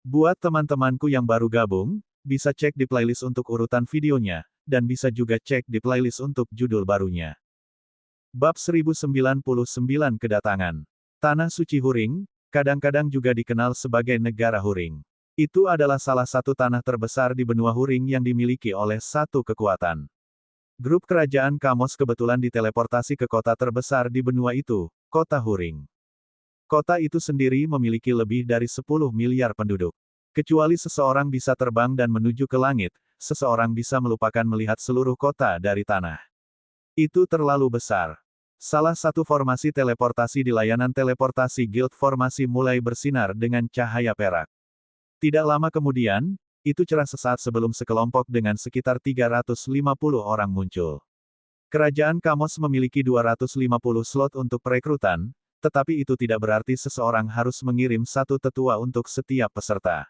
Buat teman-temanku yang baru gabung, bisa cek di playlist untuk urutan videonya, dan bisa juga cek di playlist untuk judul barunya. Bab 1099 Kedatangan. Tanah Suci Huring, kadang-kadang juga dikenal sebagai Negara Huring. Itu adalah salah satu tanah terbesar di benua Huring yang dimiliki oleh satu kekuatan. Grup kerajaan Kamos kebetulan diteleportasi ke kota terbesar di benua itu, Kota Huring. Kota itu sendiri memiliki lebih dari 10 miliar penduduk. Kecuali seseorang bisa terbang dan menuju ke langit, seseorang bisa melupakan melihat seluruh kota dari tanah. Itu terlalu besar. Salah satu formasi teleportasi di layanan teleportasi Guild Formasi mulai bersinar dengan cahaya perak. Tidak lama kemudian, itu cerah sesaat sebelum sekelompok dengan sekitar 350 orang muncul. Kerajaan Kamos memiliki 250 slot untuk perekrutan, tetapi itu tidak berarti seseorang harus mengirim satu tetua untuk setiap peserta.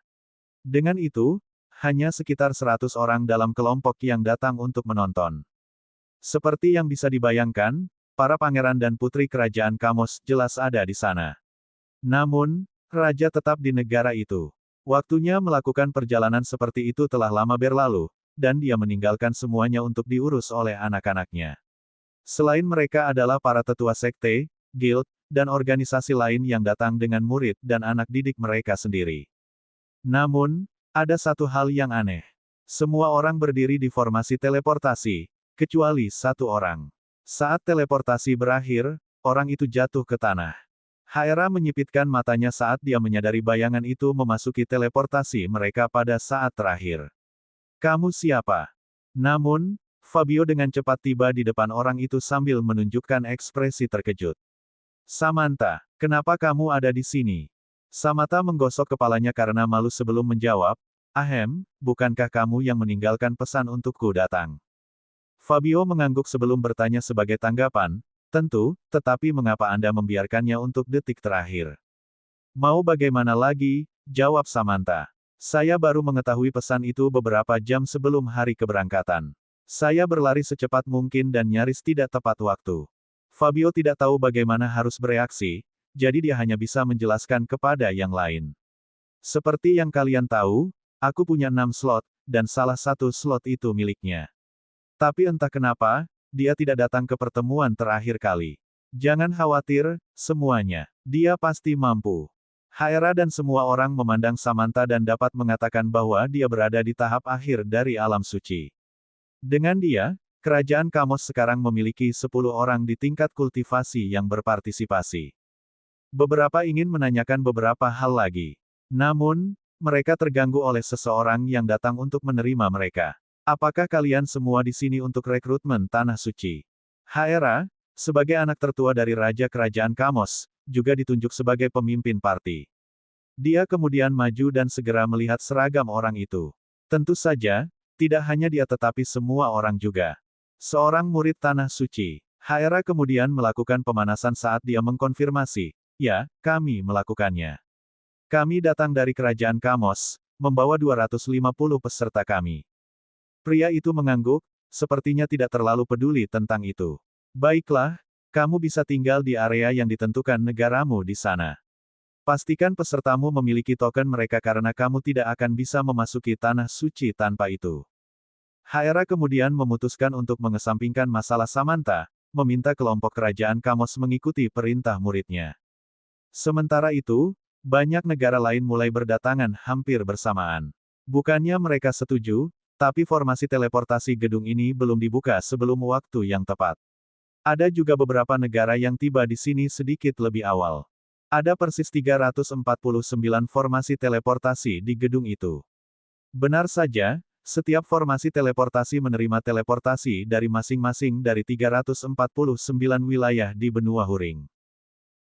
Dengan itu, hanya sekitar 100 orang dalam kelompok yang datang untuk menonton. Seperti yang bisa dibayangkan, para pangeran dan putri kerajaan Kamos jelas ada di sana. Namun, raja tetap di negara itu. Waktunya melakukan perjalanan seperti itu telah lama berlalu, dan dia meninggalkan semuanya untuk diurus oleh anak-anaknya. Selain mereka adalah para tetua sekte, guild, dan organisasi lain yang datang dengan murid dan anak didik mereka sendiri. Namun, ada satu hal yang aneh. Semua orang berdiri di formasi teleportasi, kecuali satu orang. Saat teleportasi berakhir, orang itu jatuh ke tanah. Haera menyipitkan matanya saat dia menyadari bayangan itu memasuki teleportasi mereka pada saat terakhir. Kamu siapa? Namun, Fabio dengan cepat tiba di depan orang itu sambil menunjukkan ekspresi terkejut. Samantha, kenapa kamu ada di sini? Samantha menggosok kepalanya karena malu sebelum menjawab, Ahem, bukankah kamu yang meninggalkan pesan untukku datang? Fabio mengangguk sebelum bertanya sebagai tanggapan, tentu, tetapi mengapa Anda membiarkannya untuk detik terakhir? Mau bagaimana lagi, jawab Samantha. Saya baru mengetahui pesan itu beberapa jam sebelum hari keberangkatan. Saya berlari secepat mungkin dan nyaris tidak tepat waktu. Fabio tidak tahu bagaimana harus bereaksi, jadi dia hanya bisa menjelaskan kepada yang lain. Seperti yang kalian tahu, aku punya 6 slot, dan salah satu slot itu miliknya. Tapi entah kenapa, dia tidak datang ke pertemuan terakhir kali. Jangan khawatir, semuanya. Dia pasti mampu. Haera dan semua orang memandang Samantha dan dapat mengatakan bahwa dia berada di tahap akhir dari alam suci. Dengan dia, kerajaan Kamos sekarang memiliki 10 orang di tingkat kultivasi yang berpartisipasi. Beberapa ingin menanyakan beberapa hal lagi. Namun, mereka terganggu oleh seseorang yang datang untuk menerima mereka. Apakah kalian semua di sini untuk rekrutmen Tanah Suci? Haera, sebagai anak tertua dari Raja Kerajaan Kamos, juga ditunjuk sebagai pemimpin parti. Dia kemudian maju dan segera melihat seragam orang itu. Tentu saja, tidak hanya dia tetapi semua orang juga. Seorang murid Tanah Suci. Haera kemudian melakukan pemanasan saat dia mengkonfirmasi, ya, kami melakukannya. Kami datang dari Kerajaan Kamos, membawa 250 peserta kami. Pria itu mengangguk, sepertinya tidak terlalu peduli tentang itu. Baiklah, kamu bisa tinggal di area yang ditentukan negaramu di sana. Pastikan pesertamu memiliki token mereka karena kamu tidak akan bisa memasuki Tanah Suci tanpa itu. Haera kemudian memutuskan untuk mengesampingkan masalah Samantha, meminta kelompok kerajaan Kamos mengikuti perintah muridnya. Sementara itu, banyak negara lain mulai berdatangan hampir bersamaan. Bukannya mereka setuju, tapi formasi teleportasi gedung ini belum dibuka sebelum waktu yang tepat. Ada juga beberapa negara yang tiba di sini sedikit lebih awal. Ada persis 349 formasi teleportasi di gedung itu. Benar saja, setiap formasi teleportasi menerima teleportasi dari masing-masing dari 349 wilayah di benua Huring.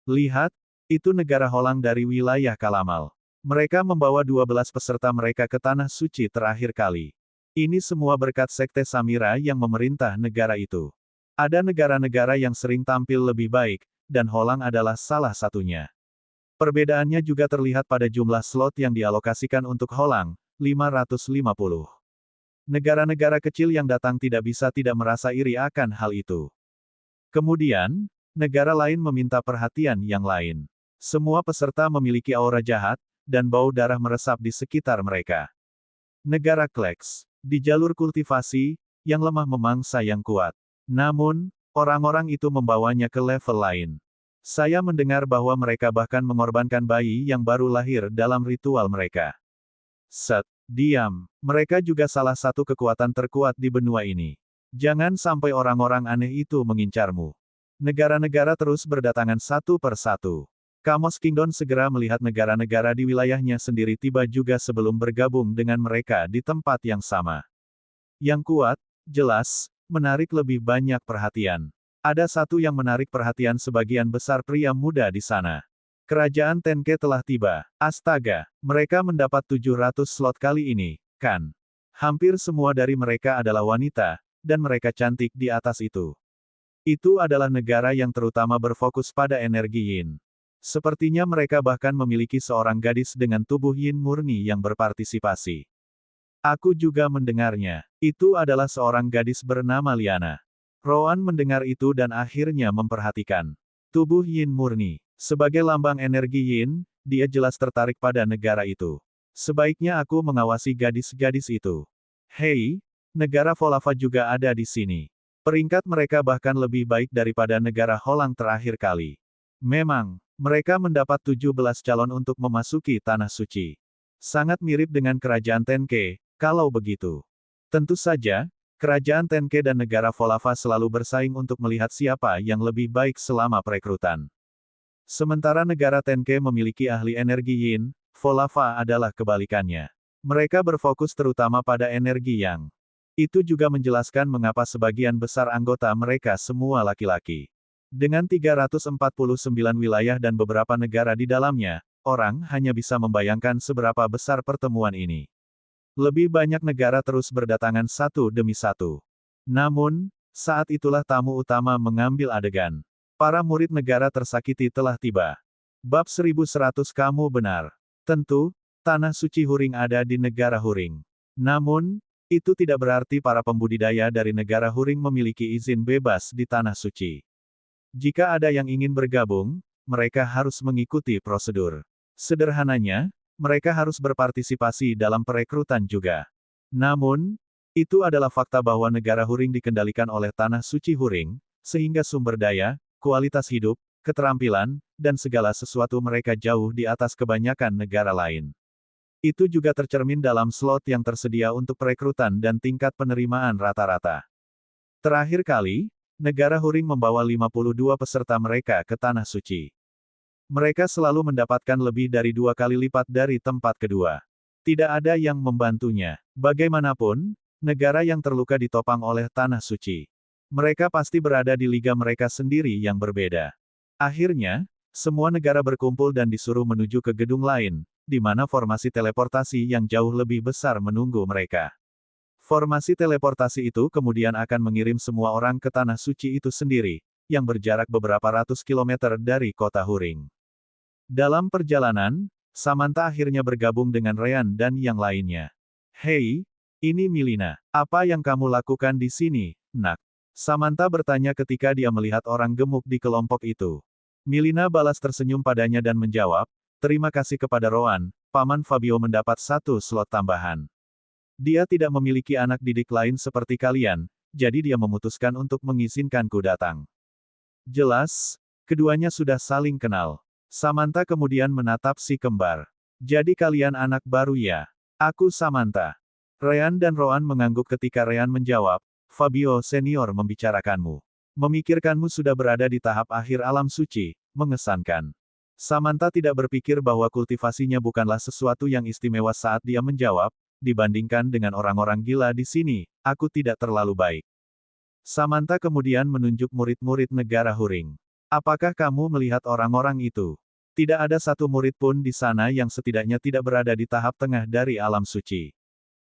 Lihat, itu negara Holang dari wilayah Kalamal. Mereka membawa 12 peserta mereka ke Tanah Suci terakhir kali. Ini semua berkat Sekte Samira yang memerintah negara itu. Ada negara-negara yang sering tampil lebih baik, dan Holang adalah salah satunya. Perbedaannya juga terlihat pada jumlah slot yang dialokasikan untuk Holang, 550. Negara-negara kecil yang datang tidak bisa tidak merasa iri akan hal itu. Kemudian, negara lain meminta perhatian yang lain. Semua peserta memiliki aura jahat, dan bau darah meresap di sekitar mereka. Negara Kleks. Di jalur kultivasi, yang lemah memangsa yang kuat. Namun, orang-orang itu membawanya ke level lain. Saya mendengar bahwa mereka bahkan mengorbankan bayi yang baru lahir dalam ritual mereka. Set, diam. Mereka juga salah satu kekuatan terkuat di benua ini. Jangan sampai orang-orang aneh itu mengincarmu. Negara-negara terus berdatangan satu per satu. Kamos Kingdom segera melihat negara-negara di wilayahnya sendiri tiba juga sebelum bergabung dengan mereka di tempat yang sama. Yang kuat, jelas, menarik lebih banyak perhatian. Ada satu yang menarik perhatian sebagian besar pria muda di sana. Kerajaan Tenke telah tiba. Astaga, mereka mendapat 700 slot kali ini, kan? Hampir semua dari mereka adalah wanita, dan mereka cantik di atas itu. Itu adalah negara yang terutama berfokus pada energi yin. Sepertinya mereka bahkan memiliki seorang gadis dengan tubuh yin murni yang berpartisipasi. Aku juga mendengarnya. Itu adalah seorang gadis bernama Liana. Rowan mendengar itu dan akhirnya memperhatikan. Tubuh yin murni. Sebagai lambang energi yin, dia jelas tertarik pada negara itu. Sebaiknya aku mengawasi gadis-gadis itu. Hei, negara Volava juga ada di sini. Peringkat mereka bahkan lebih baik daripada negara Holang terakhir kali. Memang, mereka mendapat 17 calon untuk memasuki Tanah Suci. Sangat mirip dengan Kerajaan Tenke, kalau begitu. Tentu saja, Kerajaan Tenke dan negara Volava selalu bersaing untuk melihat siapa yang lebih baik selama perekrutan. Sementara negara Tenke memiliki ahli energi yin, Volava adalah kebalikannya. Mereka berfokus terutama pada energi yang. Itu juga menjelaskan mengapa sebagian besar anggota mereka semua laki-laki. Dengan 349 wilayah dan beberapa negara di dalamnya, orang hanya bisa membayangkan seberapa besar pertemuan ini. Lebih banyak negara terus berdatangan satu demi satu. Namun, saat itulah tamu utama mengambil adegan. Para murid negara tersakiti telah tiba. Bab 1100 kamu benar. Tentu, Tanah Suci Huring ada di negara Huring. Namun, itu tidak berarti para pembudidaya dari negara Huring memiliki izin bebas di Tanah Suci. Jika ada yang ingin bergabung, mereka harus mengikuti prosedur. Sederhananya, mereka harus berpartisipasi dalam perekrutan juga. Namun, itu adalah fakta bahwa negara Huring dikendalikan oleh Tanah Suci Huring, sehingga sumber daya, kualitas hidup, keterampilan, dan segala sesuatu mereka jauh di atas kebanyakan negara lain. Itu juga tercermin dalam slot yang tersedia untuk perekrutan dan tingkat penerimaan rata-rata. Terakhir kali, negara Huring membawa 52 peserta mereka ke Tanah Suci. Mereka selalu mendapatkan lebih dari 2 kali lipat dari tempat kedua. Tidak ada yang membantunya. Bagaimanapun, negara yang terluka ditopang oleh Tanah Suci. Mereka pasti berada di liga mereka sendiri yang berbeda. Akhirnya, semua negara berkumpul dan disuruh menuju ke gedung lain, di mana formasi teleportasi yang jauh lebih besar menunggu mereka. Formasi teleportasi itu kemudian akan mengirim semua orang ke Tanah Suci itu sendiri, yang berjarak beberapa ratus kilometer dari kota Huring. Dalam perjalanan, Samantha akhirnya bergabung dengan Ryan dan yang lainnya. Hei, ini Milina. Apa yang kamu lakukan di sini, nak? Samantha bertanya ketika dia melihat orang gemuk di kelompok itu. Milina balas tersenyum padanya dan menjawab, terima kasih kepada Rowan, Paman Fabio mendapat 1 slot tambahan. Dia tidak memiliki anak didik lain seperti kalian, jadi dia memutuskan untuk mengizinkanku datang. Jelas, keduanya sudah saling kenal. Samantha kemudian menatap si kembar. Jadi kalian anak baru ya? Aku Samantha. Ryan dan Rowan mengangguk ketika Ryan menjawab, Fabio senior membicarakanmu. Memikirkanmu sudah berada di tahap akhir alam suci, mengesankan. Samantha tidak berpikir bahwa kultivasinya bukanlah sesuatu yang istimewa saat dia menjawab, dibandingkan dengan orang-orang gila di sini, aku tidak terlalu baik. Samantha kemudian menunjuk murid-murid negara Huring. Apakah kamu melihat orang-orang itu? Tidak ada satu murid pun di sana yang setidaknya tidak berada di tahap tengah dari alam suci.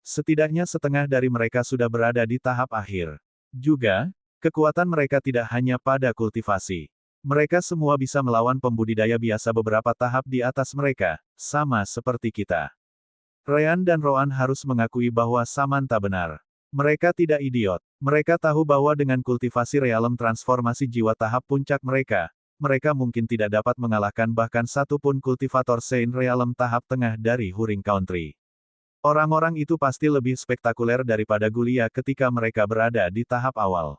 Setidaknya setengah dari mereka sudah berada di tahap akhir. Juga, kekuatan mereka tidak hanya pada kultivasi. Mereka semua bisa melawan pembudidaya biasa beberapa tahap di atas mereka, sama seperti kita. Ryan dan Rowan harus mengakui bahwa Samantha benar. Mereka tidak idiot. Mereka tahu bahwa dengan kultivasi realem transformasi jiwa tahap puncak mereka, mereka mungkin tidak dapat mengalahkan bahkan satu pun kultivator Saint Realm tahap tengah dari Huring Country. Orang-orang itu pasti lebih spektakuler daripada Gulia ketika mereka berada di tahap awal.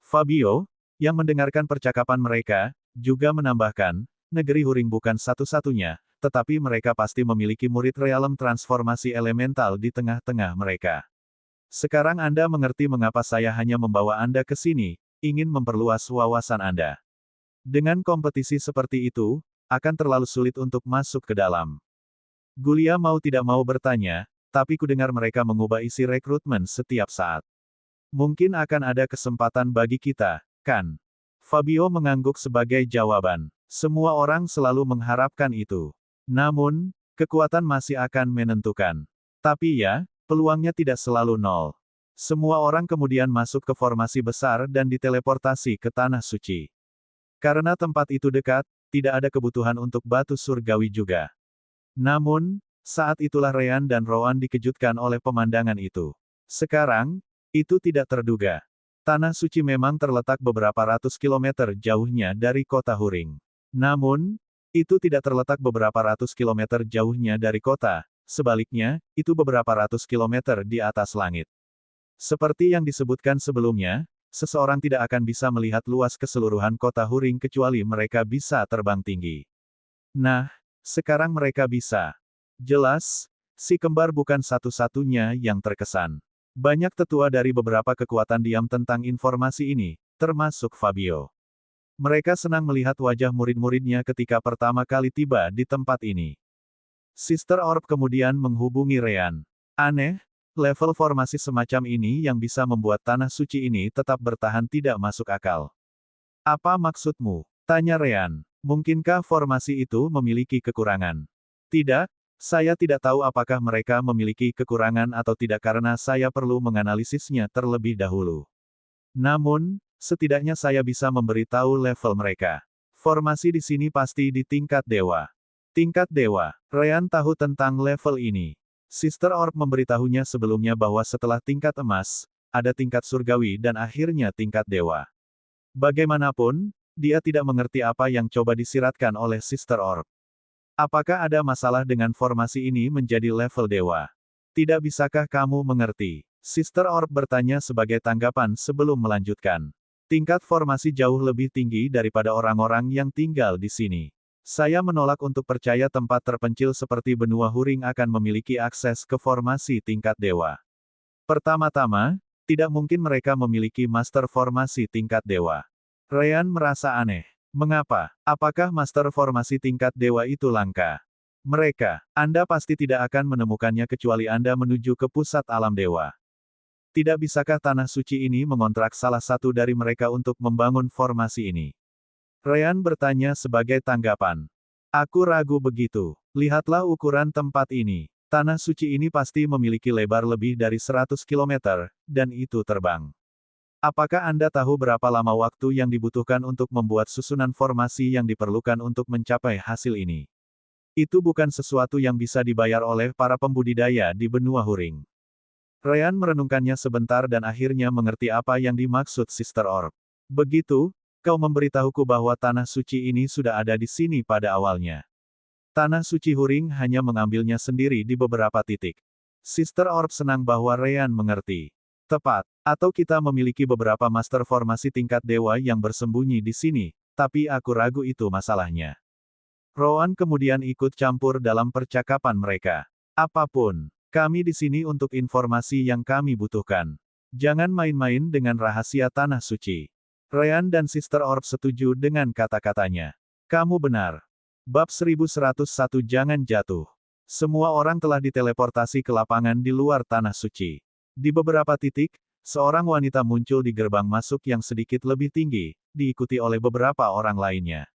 Fabio, yang mendengarkan percakapan mereka, juga menambahkan, negeri Huring bukan satu-satunya, tetapi mereka pasti memiliki murid realem transformasi elemental di tengah-tengah mereka. Sekarang Anda mengerti mengapa saya hanya membawa Anda ke sini, ingin memperluas wawasan Anda. Dengan kompetisi seperti itu, akan terlalu sulit untuk masuk ke dalam. Gulia mau tidak mau bertanya, tapi kudengar mereka mengubah isi rekrutmen setiap saat. Mungkin akan ada kesempatan bagi kita, kan? Fabio mengangguk sebagai jawaban. Semua orang selalu mengharapkan itu. Namun, kekuatan masih akan menentukan. Tapi ya, peluangnya tidak selalu nol. Semua orang kemudian masuk ke formasi besar dan diteleportasi ke Tanah Suci. Karena tempat itu dekat, tidak ada kebutuhan untuk batu surgawi juga. Namun, saat itulah Ryan dan Rowan dikejutkan oleh pemandangan itu. Sekarang, itu tidak terduga. Tanah Suci memang terletak beberapa ratus kilometer jauhnya dari kota Huring. Namun, itu tidak terletak beberapa ratus kilometer jauhnya dari kota, sebaliknya, itu beberapa ratus kilometer di atas langit. Seperti yang disebutkan sebelumnya, seseorang tidak akan bisa melihat luas keseluruhan kota Huring kecuali mereka bisa terbang tinggi. Nah, sekarang mereka bisa. Jelas, si kembar bukan satu-satunya yang terkesan. Banyak tetua dari beberapa kekuatan diam tentang informasi ini, termasuk Fabio. Mereka senang melihat wajah murid-muridnya ketika pertama kali tiba di tempat ini. Sister Orb kemudian menghubungi Ryan. Aneh, level formasi semacam ini yang bisa membuat Tanah Suci ini tetap bertahan tidak masuk akal. Apa maksudmu? Tanya Ryan. Mungkinkah formasi itu memiliki kekurangan? Tidak, saya tidak tahu apakah mereka memiliki kekurangan atau tidak karena saya perlu menganalisisnya terlebih dahulu. Namun, setidaknya saya bisa memberitahu level mereka. Formasi di sini pasti di tingkat dewa. Tingkat dewa. Ryan tahu tentang level ini. Sister Orb memberitahunya sebelumnya bahwa setelah tingkat emas, ada tingkat surgawi dan akhirnya tingkat dewa. Bagaimanapun, dia tidak mengerti apa yang coba disiratkan oleh Sister Orb. Apakah ada masalah dengan formasi ini menjadi level dewa? Tidak bisakah kamu mengerti? Sister Orb bertanya sebagai tanggapan sebelum melanjutkan. Tingkat formasi jauh lebih tinggi daripada orang-orang yang tinggal di sini. Saya menolak untuk percaya tempat terpencil seperti benua Huring akan memiliki akses ke formasi tingkat dewa. Pertama-tama, tidak mungkin mereka memiliki master formasi tingkat dewa. Ryan merasa aneh. Mengapa? Apakah master formasi tingkat dewa itu langka? Mereka, Anda pasti tidak akan menemukannya kecuali Anda menuju ke pusat alam dewa. Tidak bisakah Tanah Suci ini mengontrak salah satu dari mereka untuk membangun formasi ini? Ryan bertanya sebagai tanggapan. Aku ragu begitu. Lihatlah ukuran tempat ini. Tanah Suci ini pasti memiliki lebar lebih dari 100 km, dan itu terbang. Apakah Anda tahu berapa lama waktu yang dibutuhkan untuk membuat susunan formasi yang diperlukan untuk mencapai hasil ini? Itu bukan sesuatu yang bisa dibayar oleh para pembudidaya di benua Huring. Ryan merenungkannya sebentar dan akhirnya mengerti apa yang dimaksud Sister Orb. Begitu, kau memberitahuku bahwa Tanah Suci ini sudah ada di sini pada awalnya. Tanah Suci Huring hanya mengambilnya sendiri di beberapa titik. Sister Orb senang bahwa Ryan mengerti. Tepat, atau kita memiliki beberapa master formasi tingkat dewa yang bersembunyi di sini, tapi aku ragu itu masalahnya. Rowan kemudian ikut campur dalam percakapan mereka. Apapun, kami di sini untuk informasi yang kami butuhkan. Jangan main-main dengan rahasia Tanah Suci. Ryan dan Sister Orb setuju dengan kata-katanya. Kamu benar. Bab 1101 Jangan jatuh. Semua orang telah diteleportasi ke lapangan di luar Tanah Suci. Di beberapa titik, seorang wanita muncul di gerbang masuk yang sedikit lebih tinggi, diikuti oleh beberapa orang lainnya.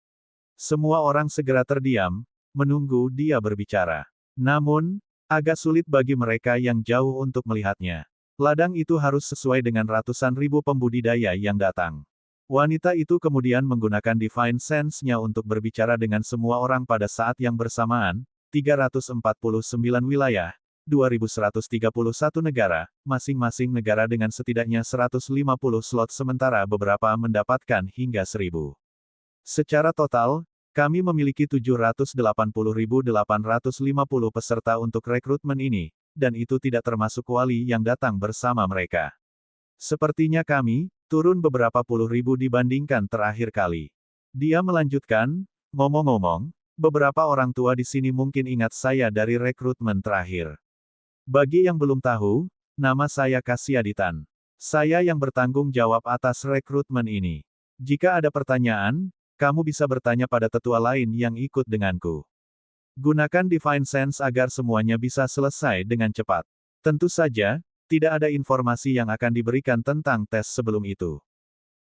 Semua orang segera terdiam, menunggu dia berbicara. Namun, agak sulit bagi mereka yang jauh untuk melihatnya. Ladang itu harus sesuai dengan ratusan ribu pembudidaya yang datang. Wanita itu kemudian menggunakan Divine Sense-nya untuk berbicara dengan semua orang pada saat yang bersamaan, 349 wilayah, 2131 negara, masing-masing negara dengan setidaknya 150 slot sementara beberapa mendapatkan hingga 1000. Secara total, kami memiliki 780.850 peserta untuk rekrutmen ini, dan itu tidak termasuk wali yang datang bersama mereka. Sepertinya kami turun beberapa puluh ribu dibandingkan terakhir kali. Dia melanjutkan, ngomong-ngomong, beberapa orang tua di sini mungkin ingat saya dari rekrutmen terakhir. Bagi yang belum tahu, nama saya Kasyaditan. Saya yang bertanggung jawab atas rekrutmen ini. Jika ada pertanyaan, kamu bisa bertanya pada tetua lain yang ikut denganku. Gunakan Divine Sense agar semuanya bisa selesai dengan cepat. Tentu saja, tidak ada informasi yang akan diberikan tentang tes sebelum itu.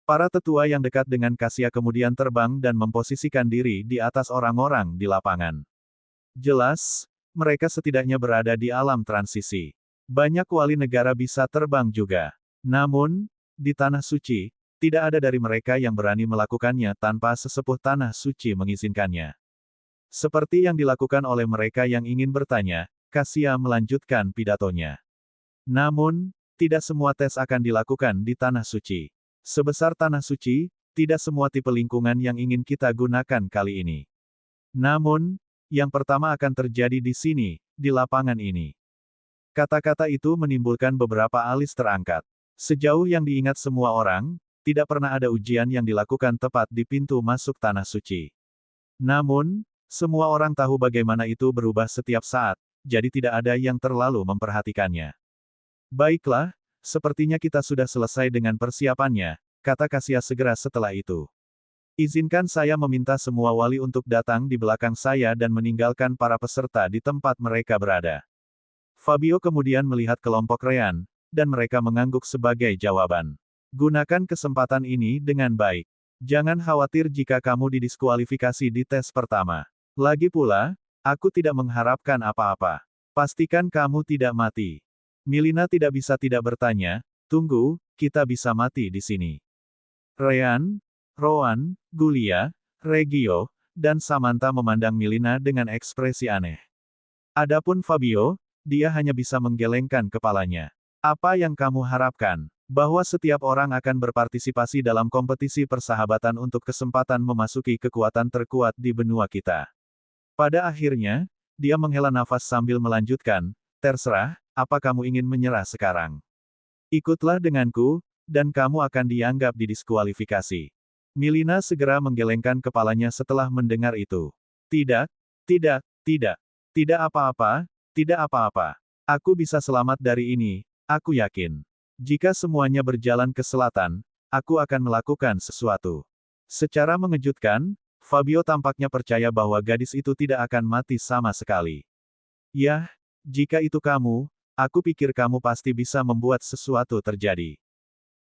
Para tetua yang dekat dengan Kasya kemudian terbang dan memposisikan diri di atas orang-orang di lapangan. Jelas, mereka setidaknya berada di alam transisi. Banyak wali negara bisa terbang juga. Namun, di Tanah Suci, tidak ada dari mereka yang berani melakukannya tanpa sesepuh Tanah Suci mengizinkannya. Seperti yang dilakukan oleh mereka yang ingin bertanya, Kasya melanjutkan pidatonya. Namun, tidak semua tes akan dilakukan di Tanah Suci. Sebesar Tanah Suci, tidak semua tipe lingkungan yang ingin kita gunakan kali ini. Namun, yang pertama akan terjadi di sini, di lapangan ini. Kata-kata itu menimbulkan beberapa alis terangkat. Sejauh yang diingat semua orang, tidak pernah ada ujian yang dilakukan tepat di pintu masuk Tanah Suci. Namun, semua orang tahu bagaimana itu berubah setiap saat, jadi tidak ada yang terlalu memperhatikannya. Baiklah, sepertinya kita sudah selesai dengan persiapannya, kata Kasya segera setelah itu. Izinkan saya meminta semua wali untuk datang di belakang saya dan meninggalkan para peserta di tempat mereka berada. Fabio kemudian melihat kelompok Ryan, dan mereka mengangguk sebagai jawaban. Gunakan kesempatan ini dengan baik. Jangan khawatir jika kamu didiskualifikasi di tes pertama. Lagi pula, aku tidak mengharapkan apa-apa. Pastikan kamu tidak mati. Milina tidak bisa tidak bertanya, tunggu, kita bisa mati di sini. Ryan, Rowan, Gulia, Regio, dan Samantha memandang Milina dengan ekspresi aneh. Adapun Fabio, dia hanya bisa menggelengkan kepalanya. Apa yang kamu harapkan? Bahwa setiap orang akan berpartisipasi dalam kompetisi persahabatan untuk kesempatan memasuki kekuatan terkuat di benua kita. Pada akhirnya, dia menghela nafas sambil melanjutkan, terserah, apa kamu ingin menyerah sekarang? Ikutlah denganku, dan kamu akan dianggap didiskualifikasi. Milina segera menggelengkan kepalanya setelah mendengar itu. Tidak, tidak, tidak. Tidak apa-apa, tidak apa-apa. Aku bisa selamat dari ini, aku yakin. Jika semuanya berjalan ke selatan, aku akan melakukan sesuatu. Secara mengejutkan, Fabio tampaknya percaya bahwa gadis itu tidak akan mati sama sekali. Yah, jika itu kamu, aku pikir kamu pasti bisa membuat sesuatu terjadi.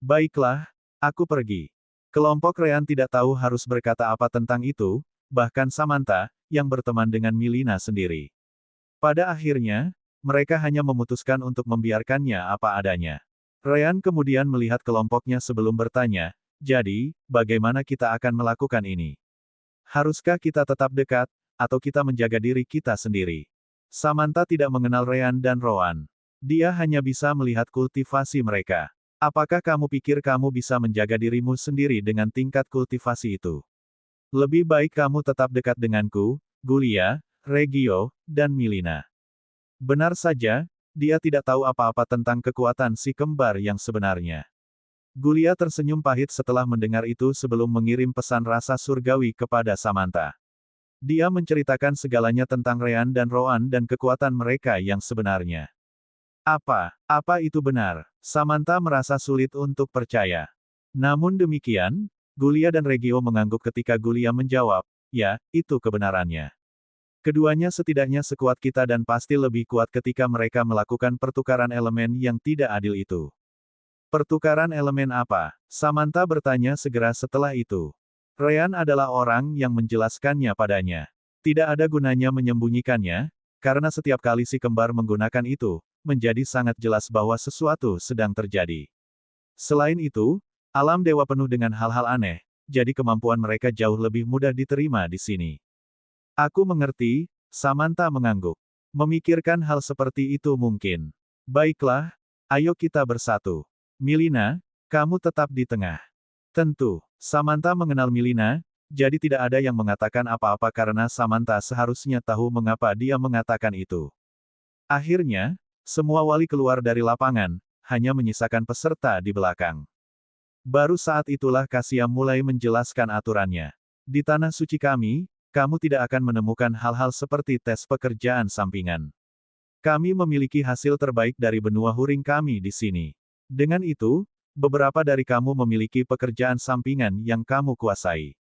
Baiklah, aku pergi. Kelompok Ryan tidak tahu harus berkata apa tentang itu, bahkan Samantha, yang berteman dengan Milina sendiri. Pada akhirnya, mereka hanya memutuskan untuk membiarkannya apa adanya. Ryan kemudian melihat kelompoknya sebelum bertanya, jadi, bagaimana kita akan melakukan ini? Haruskah kita tetap dekat, atau kita menjaga diri kita sendiri? Samantha tidak mengenal Ryan dan Rowan. Dia hanya bisa melihat kultivasi mereka. Apakah kamu pikir kamu bisa menjaga dirimu sendiri dengan tingkat kultivasi itu? Lebih baik kamu tetap dekat denganku, Gulia, Regio, dan Milina. Benar saja, dia tidak tahu apa-apa tentang kekuatan si kembar yang sebenarnya. Gulia tersenyum pahit setelah mendengar itu sebelum mengirim pesan rasa surgawi kepada Samantha. Dia menceritakan segalanya tentang Ryan dan Rowan dan kekuatan mereka yang sebenarnya. Apa itu benar? Samantha merasa sulit untuk percaya. Namun demikian, Gulia dan Regio mengangguk ketika Gulia menjawab, ya, itu kebenarannya. Keduanya setidaknya sekuat kita dan pasti lebih kuat ketika mereka melakukan pertukaran elemen yang tidak adil itu. Pertukaran elemen apa? Samantha bertanya segera setelah itu. Ryan adalah orang yang menjelaskannya padanya. Tidak ada gunanya menyembunyikannya, karena setiap kali si kembar menggunakan itu, menjadi sangat jelas bahwa sesuatu sedang terjadi. Selain itu, alam dewa penuh dengan hal-hal aneh, jadi kemampuan mereka jauh lebih mudah diterima di sini. Aku mengerti, Samantha mengangguk. Memikirkan hal seperti itu mungkin. Baiklah, ayo kita bersatu. Milina, kamu tetap di tengah. Tentu, Samantha mengenal Milina, jadi tidak ada yang mengatakan apa-apa karena Samantha seharusnya tahu mengapa dia mengatakan itu. Akhirnya, semua wali keluar dari lapangan, hanya menyisakan peserta di belakang. Baru saat itulah Kasia mulai menjelaskan aturannya. Di tanah suci kami, kamu tidak akan menemukan hal-hal seperti tes pekerjaan sampingan. Kami memiliki hasil terbaik dari benua huring kami di sini. Dengan itu, beberapa dari kamu memiliki pekerjaan sampingan yang kamu kuasai.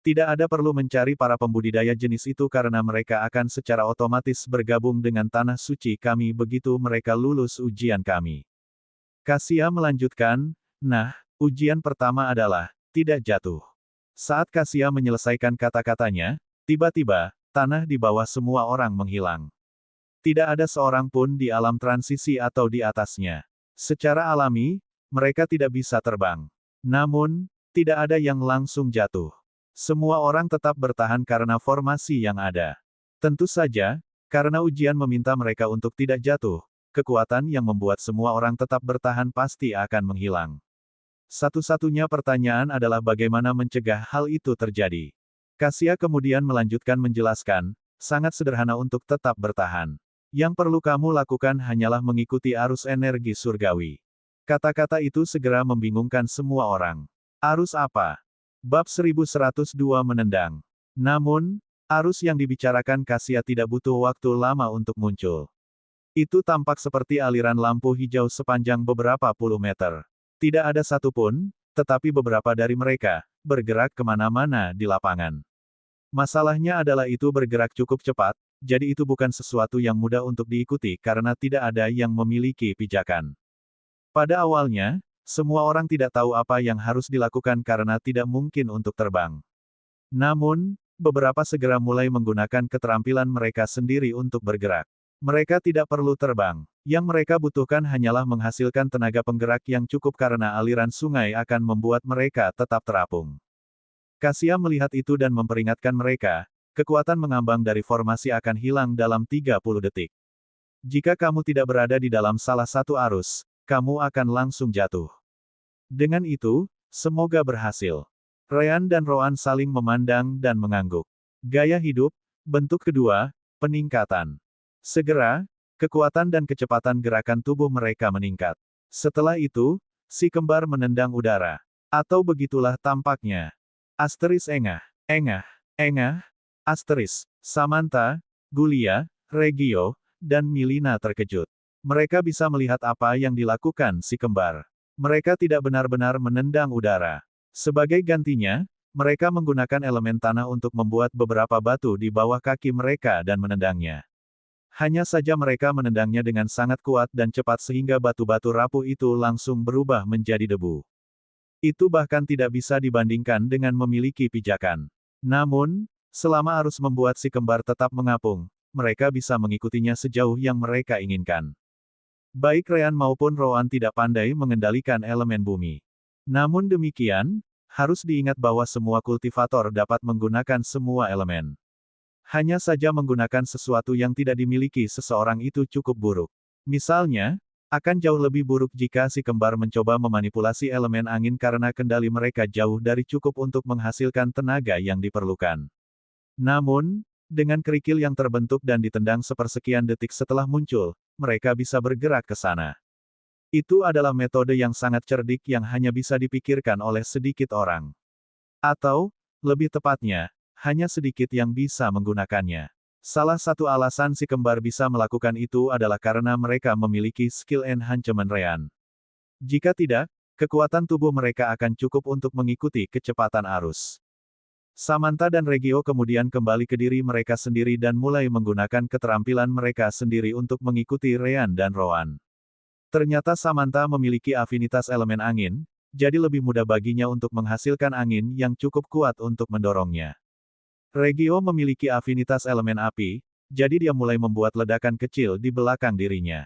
Tidak ada perlu mencari para pembudidaya jenis itu karena mereka akan secara otomatis bergabung dengan tanah suci kami begitu mereka lulus ujian kami. Kasia melanjutkan, nah, ujian pertama adalah, tidak jatuh. Saat Kasia menyelesaikan kata-katanya, tiba-tiba, tanah di bawah semua orang menghilang. Tidak ada seorang pun di alam transisi atau di atasnya. Secara alami, mereka tidak bisa terbang. Namun, tidak ada yang langsung jatuh. Semua orang tetap bertahan karena formasi yang ada. Tentu saja, karena ujian meminta mereka untuk tidak jatuh, kekuatan yang membuat semua orang tetap bertahan pasti akan menghilang. Satu-satunya pertanyaan adalah bagaimana mencegah hal itu terjadi. Kasia kemudian melanjutkan menjelaskan, sangat sederhana untuk tetap bertahan. Yang perlu kamu lakukan hanyalah mengikuti arus energi surgawi. Kata-kata itu segera membingungkan semua orang. Arus apa? Bab 1102 menendang. Namun, arus yang dibicarakan Kasia tidak butuh waktu lama untuk muncul. Itu tampak seperti aliran lampu hijau sepanjang beberapa puluh meter. Tidak ada satupun, tetapi beberapa dari mereka, bergerak kemana-mana di lapangan. Masalahnya adalah itu bergerak cukup cepat, jadi itu bukan sesuatu yang mudah untuk diikuti karena tidak ada yang memiliki pijakan. Pada awalnya, semua orang tidak tahu apa yang harus dilakukan karena tidak mungkin untuk terbang. Namun, beberapa segera mulai menggunakan keterampilan mereka sendiri untuk bergerak. Mereka tidak perlu terbang. Yang mereka butuhkan hanyalah menghasilkan tenaga penggerak yang cukup karena aliran sungai akan membuat mereka tetap terapung. Kasia melihat itu dan memperingatkan mereka, kekuatan mengambang dari formasi akan hilang dalam 30 detik. Jika kamu tidak berada di dalam salah satu arus, kamu akan langsung jatuh. Dengan itu, semoga berhasil. Ryan dan Roan saling memandang dan mengangguk. Gaya hidup, bentuk kedua, peningkatan. Segera, kekuatan dan kecepatan gerakan tubuh mereka meningkat. Setelah itu, si kembar menendang udara. Atau begitulah tampaknya. Asteris engah, engah, engah, asteris, Samantha, Gulia, Regio, dan Milina terkejut. Mereka bisa melihat apa yang dilakukan si kembar. Mereka tidak benar-benar menendang udara. Sebagai gantinya, mereka menggunakan elemen tanah untuk membuat beberapa batu di bawah kaki mereka dan menendangnya. Hanya saja mereka menendangnya dengan sangat kuat dan cepat sehingga batu-batu rapuh itu langsung berubah menjadi debu. Itu bahkan tidak bisa dibandingkan dengan memiliki pijakan. Namun, selama arus membuat si kembar tetap mengapung, mereka bisa mengikutinya sejauh yang mereka inginkan. Baik Ryan maupun Roan tidak pandai mengendalikan elemen bumi. Namun demikian, harus diingat bahwa semua kultivator dapat menggunakan semua elemen. Hanya saja menggunakan sesuatu yang tidak dimiliki seseorang itu cukup buruk. Misalnya, akan jauh lebih buruk jika si kembar mencoba memanipulasi elemen angin karena kendali mereka jauh dari cukup untuk menghasilkan tenaga yang diperlukan. Namun, dengan kerikil yang terbentuk dan ditendang sepersekian detik setelah muncul, mereka bisa bergerak ke sana. Itu adalah metode yang sangat cerdik yang hanya bisa dipikirkan oleh sedikit orang. Atau, lebih tepatnya, hanya sedikit yang bisa menggunakannya. Salah satu alasan si kembar bisa melakukan itu adalah karena mereka memiliki skill enhancement Ryan. Jika tidak, kekuatan tubuh mereka akan cukup untuk mengikuti kecepatan arus. Samantha dan Regio kemudian kembali ke diri mereka sendiri dan mulai menggunakan keterampilan mereka sendiri untuk mengikuti Ryan dan Roan. Ternyata Samantha memiliki afinitas elemen angin, jadi lebih mudah baginya untuk menghasilkan angin yang cukup kuat untuk mendorongnya. Regio memiliki afinitas elemen api, jadi dia mulai membuat ledakan kecil di belakang dirinya.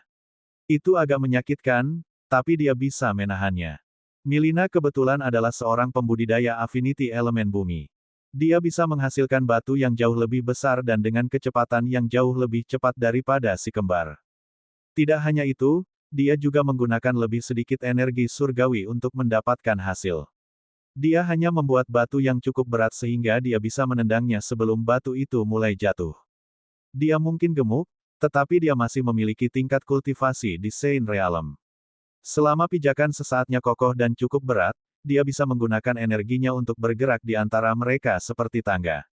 Itu agak menyakitkan, tapi dia bisa menahannya. Milina kebetulan adalah seorang pembudidaya affinity elemen bumi. Dia bisa menghasilkan batu yang jauh lebih besar dan dengan kecepatan yang jauh lebih cepat daripada si kembar. Tidak hanya itu, dia juga menggunakan lebih sedikit energi surgawi untuk mendapatkan hasil. Dia hanya membuat batu yang cukup berat sehingga dia bisa menendangnya sebelum batu itu mulai jatuh. Dia mungkin gemuk, tetapi dia masih memiliki tingkat kultivasi di Saint Realm. Selama pijakan sesaatnya kokoh dan cukup berat, dia bisa menggunakan energinya untuk bergerak di antara mereka seperti tangga.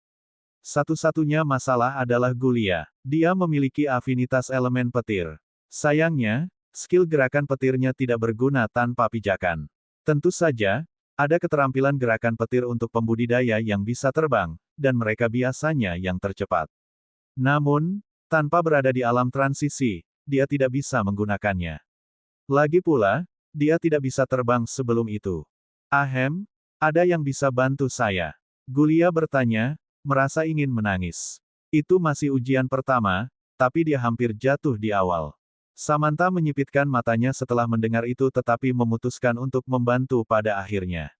Satu-satunya masalah adalah Gulia. Dia memiliki afinitas elemen petir. Sayangnya, skill gerakan petirnya tidak berguna tanpa pijakan. Tentu saja, ada keterampilan gerakan petir untuk pembudidaya yang bisa terbang, dan mereka biasanya yang tercepat. Namun, tanpa berada di alam transisi, dia tidak bisa menggunakannya. Lagi pula, dia tidak bisa terbang sebelum itu. Ahem, ada yang bisa bantu saya? Gulia bertanya, merasa ingin menangis. Itu masih ujian pertama, tapi dia hampir jatuh di awal. Samantha menyipitkan matanya setelah mendengar itu tetapi memutuskan untuk membantu pada akhirnya.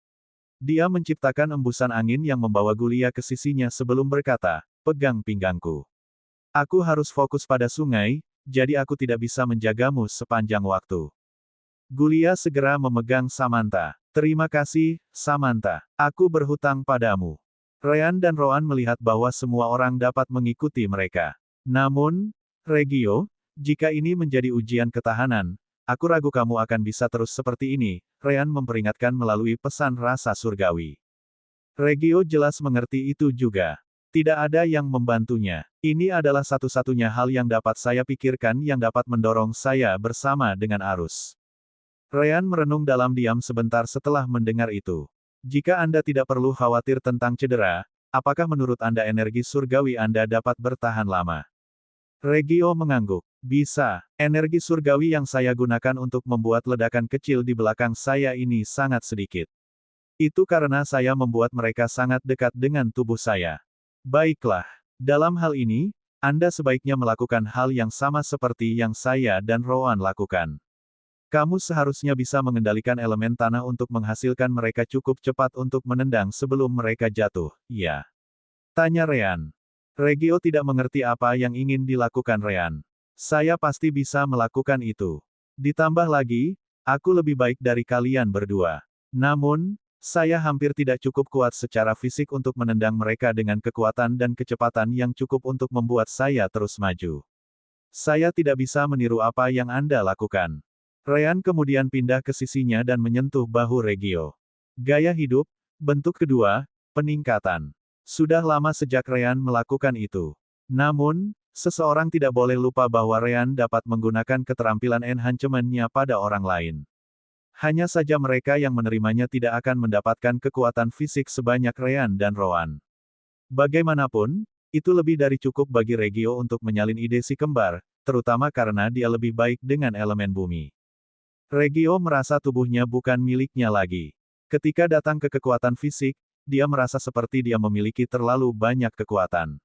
Dia menciptakan embusan angin yang membawa Gulia ke sisinya sebelum berkata, pegang pinggangku. Aku harus fokus pada sungai, jadi aku tidak bisa menjagamu sepanjang waktu. Gulia segera memegang Samantha. Terima kasih, Samantha. Aku berhutang padamu. Ryan dan Roan melihat bahwa semua orang dapat mengikuti mereka. Namun, Regio, jika ini menjadi ujian ketahanan, aku ragu kamu akan bisa terus seperti ini, Ryan memperingatkan melalui pesan rasa surgawi. Regio jelas mengerti itu juga. Tidak ada yang membantunya. Ini adalah satu-satunya hal yang dapat saya pikirkan yang dapat mendorong saya bersama dengan arus. Ryan merenung dalam diam sebentar setelah mendengar itu. Jika Anda tidak perlu khawatir tentang cedera, apakah menurut Anda energi surgawi Anda dapat bertahan lama? Regio mengangguk. Bisa, energi surgawi yang saya gunakan untuk membuat ledakan kecil di belakang saya ini sangat sedikit. Itu karena saya membuat mereka sangat dekat dengan tubuh saya. Baiklah, dalam hal ini, Anda sebaiknya melakukan hal yang sama seperti yang saya dan Rowan lakukan. Kamu seharusnya bisa mengendalikan elemen tanah untuk menghasilkan mereka cukup cepat untuk menendang sebelum mereka jatuh, ya? Tanya Ryan. Regio tidak mengerti apa yang ingin dilakukan Ryan. Saya pasti bisa melakukan itu. Ditambah lagi, aku lebih baik dari kalian berdua. Namun, saya hampir tidak cukup kuat secara fisik untuk menendang mereka dengan kekuatan dan kecepatan yang cukup untuk membuat saya terus maju. Saya tidak bisa meniru apa yang Anda lakukan. Ryan kemudian pindah ke sisinya dan menyentuh bahu Regio. Gaya hidup, bentuk kedua, peningkatan. Sudah lama sejak Ryan melakukan itu. Namun, seseorang tidak boleh lupa bahwa Ryan dapat menggunakan keterampilan enhancement-nya pada orang lain. Hanya saja mereka yang menerimanya tidak akan mendapatkan kekuatan fisik sebanyak Ryan dan Rowan. Bagaimanapun, itu lebih dari cukup bagi Regio untuk menyalin ide si kembar, terutama karena dia lebih baik dengan elemen bumi. Regio merasa tubuhnya bukan miliknya lagi. Ketika datang ke kekuatan fisik, dia merasa seperti dia memiliki terlalu banyak kekuatan.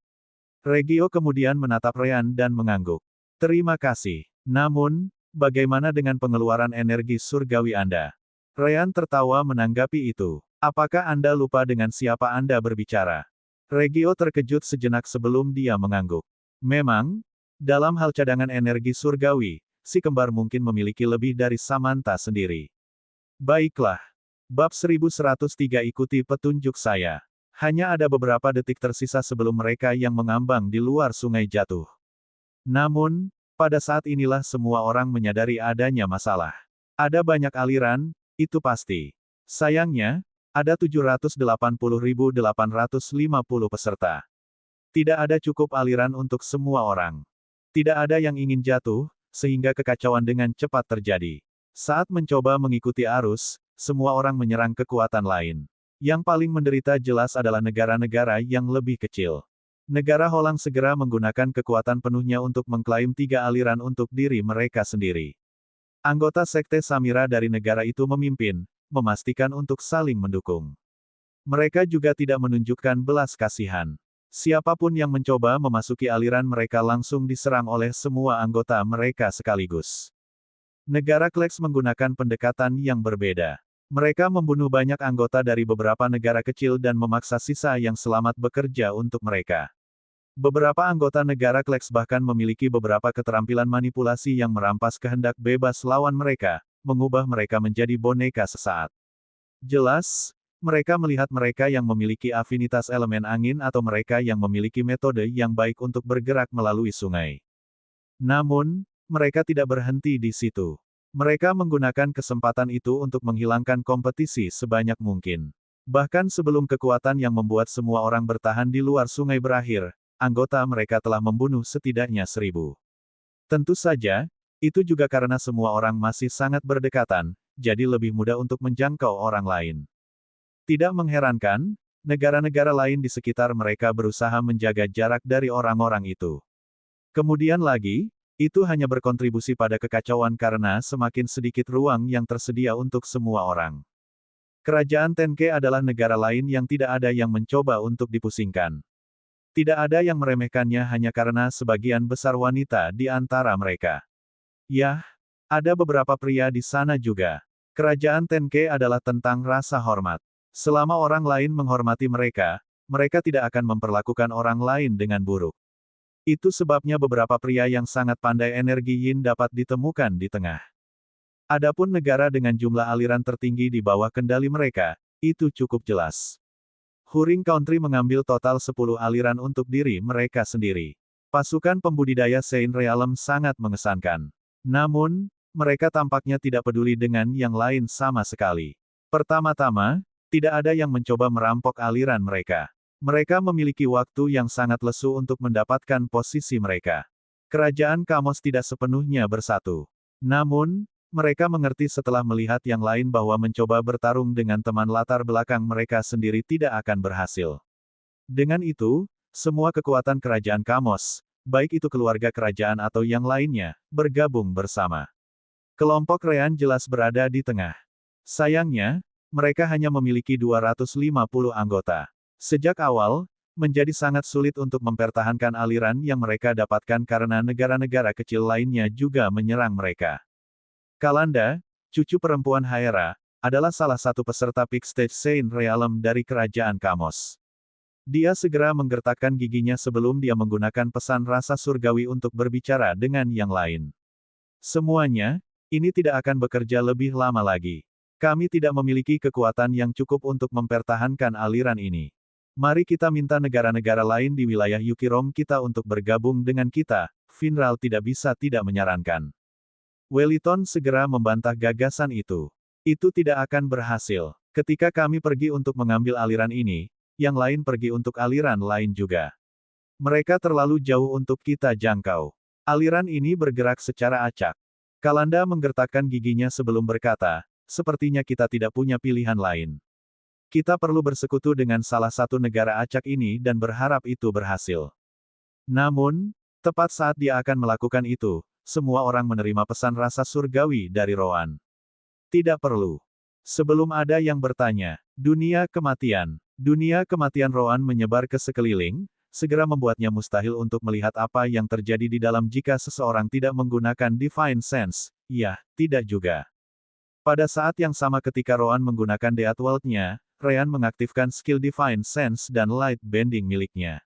Regio kemudian menatap Ryan dan mengangguk. Terima kasih. Namun, bagaimana dengan pengeluaran energi surgawi Anda? Ryan tertawa menanggapi itu. Apakah Anda lupa dengan siapa Anda berbicara? Regio terkejut sejenak sebelum dia mengangguk. Memang, dalam hal cadangan energi surgawi, si kembar mungkin memiliki lebih dari Samantha sendiri. Baiklah. Bab 1103 ikuti petunjuk saya. Hanya ada beberapa detik tersisa sebelum mereka yang mengambang di luar sungai jatuh. Namun, pada saat inilah semua orang menyadari adanya masalah. Ada banyak aliran, itu pasti. Sayangnya, ada 780.850 peserta. Tidak ada cukup aliran untuk semua orang. Tidak ada yang ingin jatuh, sehingga kekacauan dengan cepat terjadi. Saat mencoba mengikuti arus, semua orang menyerang kekuatan lain. Yang paling menderita jelas adalah negara-negara yang lebih kecil. Negara Holang segera menggunakan kekuatan penuhnya untuk mengklaim 3 aliran untuk diri mereka sendiri. Anggota Sekte Samira dari negara itu memimpin, memastikan untuk saling mendukung. Mereka juga tidak menunjukkan belas kasihan. Siapapun yang mencoba memasuki aliran mereka langsung diserang oleh semua anggota mereka sekaligus. Negara Kleks menggunakan pendekatan yang berbeda. Mereka membunuh banyak anggota dari beberapa negara kecil dan memaksa sisa yang selamat bekerja untuk mereka. Beberapa anggota negara Kleks bahkan memiliki beberapa keterampilan manipulasi yang merampas kehendak bebas lawan mereka, mengubah mereka menjadi boneka sesaat. Jelas, Mereka melihat mereka yang memiliki afinitas elemen angin atau mereka yang memiliki metode yang baik untuk bergerak melalui sungai. Namun, mereka tidak berhenti di situ. Mereka menggunakan kesempatan itu untuk menghilangkan kompetisi sebanyak mungkin. Bahkan sebelum kekuatan yang membuat semua orang bertahan di luar sungai berakhir, anggota mereka telah membunuh setidaknya 1.000. Tentu saja, itu juga karena semua orang masih sangat berdekatan, jadi lebih mudah untuk menjangkau orang lain. Tidak mengherankan, negara-negara lain di sekitar mereka berusaha menjaga jarak dari orang-orang itu. Kemudian lagi, itu hanya berkontribusi pada kekacauan karena semakin sedikit ruang yang tersedia untuk semua orang. Kerajaan Tenke adalah negara lain yang tidak ada yang mencoba untuk dipusingkan. Tidak ada yang meremehkannya hanya karena sebagian besar wanita di antara mereka. Yah, ada beberapa pria di sana juga. Kerajaan Tenke adalah tentang rasa hormat. Selama orang lain menghormati mereka, mereka tidak akan memperlakukan orang lain dengan buruk. Itu sebabnya beberapa pria yang sangat pandai energi yin dapat ditemukan di tengah. Adapun negara dengan jumlah aliran tertinggi di bawah kendali mereka, itu cukup jelas. Huring Country mengambil total 10 aliran untuk diri mereka sendiri. Pasukan pembudidaya Saint Realm sangat mengesankan. Namun, mereka tampaknya tidak peduli dengan yang lain sama sekali. Pertama-tama, tidak ada yang mencoba merampok aliran mereka. Mereka memiliki waktu yang sangat lesu untuk mendapatkan posisi mereka. Kerajaan Kamos tidak sepenuhnya bersatu. Namun, mereka mengerti setelah melihat yang lain bahwa mencoba bertarung dengan teman latar belakang mereka sendiri tidak akan berhasil. Dengan itu, semua kekuatan kerajaan Kamos, baik itu keluarga kerajaan atau yang lainnya, bergabung bersama. Kelompok Rean jelas berada di tengah. Sayangnya, mereka hanya memiliki 250 anggota. Sejak awal, menjadi sangat sulit untuk mempertahankan aliran yang mereka dapatkan karena negara-negara kecil lainnya juga menyerang mereka. Kalanda, cucu perempuan Haera, adalah salah satu peserta Peak Stage Saint Realm dari kerajaan Kamos. Dia segera menggertakkan giginya sebelum dia menggunakan pesan rasa surgawi untuk berbicara dengan yang lain. Semuanya, ini tidak akan bekerja lebih lama lagi. Kami tidak memiliki kekuatan yang cukup untuk mempertahankan aliran ini. Mari kita minta negara-negara lain di wilayah Yukirom kita untuk bergabung dengan kita, Finral tidak bisa tidak menyarankan. Wellington segera membantah gagasan itu. Itu tidak akan berhasil. Ketika kami pergi untuk mengambil aliran ini, yang lain pergi untuk aliran lain juga. Mereka terlalu jauh untuk kita jangkau. Aliran ini bergerak secara acak. Kalanda menggertakkan giginya sebelum berkata, sepertinya kita tidak punya pilihan lain. Kita perlu bersekutu dengan salah satu negara acak ini dan berharap itu berhasil. Namun, tepat saat dia akan melakukan itu, semua orang menerima pesan rasa surgawi dari Roan. Tidak perlu. Sebelum ada yang bertanya, dunia kematian Roan menyebar ke sekeliling, segera membuatnya mustahil untuk melihat apa yang terjadi di dalam jika seseorang tidak menggunakan Divine Sense. Ya, tidak juga. Pada saat yang sama ketika Roan menggunakan Death World-nya, Rean mengaktifkan skill Divine Sense dan Light Bending miliknya.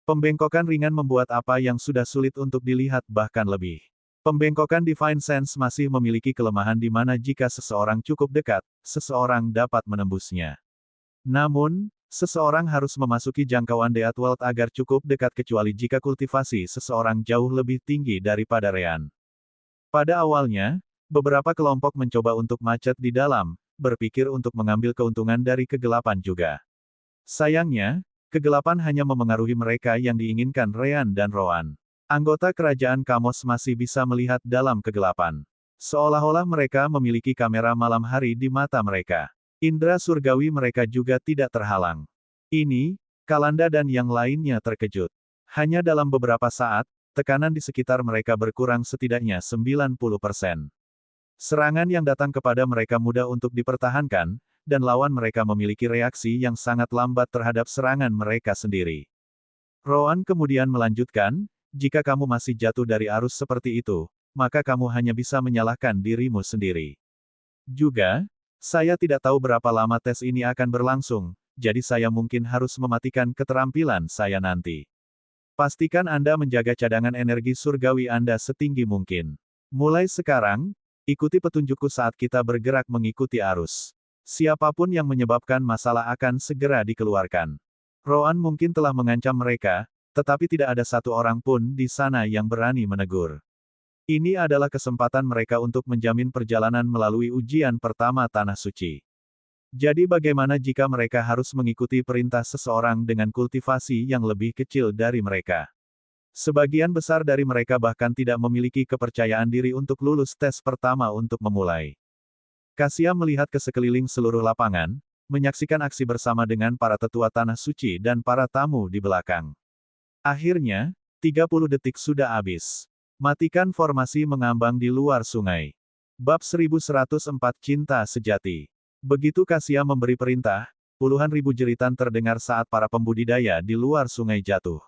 Pembengkokan ringan membuat apa yang sudah sulit untuk dilihat bahkan lebih. Pembengkokan Divine Sense masih memiliki kelemahan di mana jika seseorang cukup dekat, seseorang dapat menembusnya. Namun, seseorang harus memasuki jangkauan Death World agar cukup dekat kecuali jika kultivasi seseorang jauh lebih tinggi daripada Rean. Pada awalnya, beberapa kelompok mencoba untuk macet di dalam, berpikir untuk mengambil keuntungan dari kegelapan juga. Sayangnya, kegelapan hanya memengaruhi mereka yang diinginkan Rean dan Roan. Anggota kerajaan Kamos masih bisa melihat dalam kegelapan. Seolah-olah mereka memiliki kamera malam hari di mata mereka. Indra surgawi mereka juga tidak terhalang. Ini, Kalanda dan yang lainnya terkejut. Hanya dalam beberapa saat, tekanan di sekitar mereka berkurang setidaknya 90%. Serangan yang datang kepada mereka mudah untuk dipertahankan, dan lawan mereka memiliki reaksi yang sangat lambat terhadap serangan mereka sendiri. Roan kemudian melanjutkan, jika kamu masih jatuh dari arus seperti itu, maka kamu hanya bisa menyalahkan dirimu sendiri. Juga, saya tidak tahu berapa lama tes ini akan berlangsung, jadi saya mungkin harus mematikan keterampilan saya nanti. Pastikan Anda menjaga cadangan energi surgawi Anda setinggi mungkin. Mulai sekarang, ikuti petunjukku saat kita bergerak mengikuti arus. Siapapun yang menyebabkan masalah akan segera dikeluarkan. Roan mungkin telah mengancam mereka, tetapi tidak ada satu orang pun di sana yang berani menegur. Ini adalah kesempatan mereka untuk menjamin perjalanan melalui ujian pertama Tanah Suci. Jadi bagaimana jika mereka harus mengikuti perintah seseorang dengan kultivasi yang lebih kecil dari mereka? Sebagian besar dari mereka bahkan tidak memiliki kepercayaan diri untuk lulus tes pertama untuk memulai. Kasia melihat ke sekeliling seluruh lapangan, menyaksikan aksi bersama dengan para tetua Tanah Suci dan para tamu di belakang. Akhirnya, 30 detik sudah habis. Matikan formasi mengambang di luar sungai. Bab 1104 Cinta Sejati. Begitu Kasia memberi perintah, puluhan ribu jeritan terdengar saat para pembudidaya di luar sungai jatuh.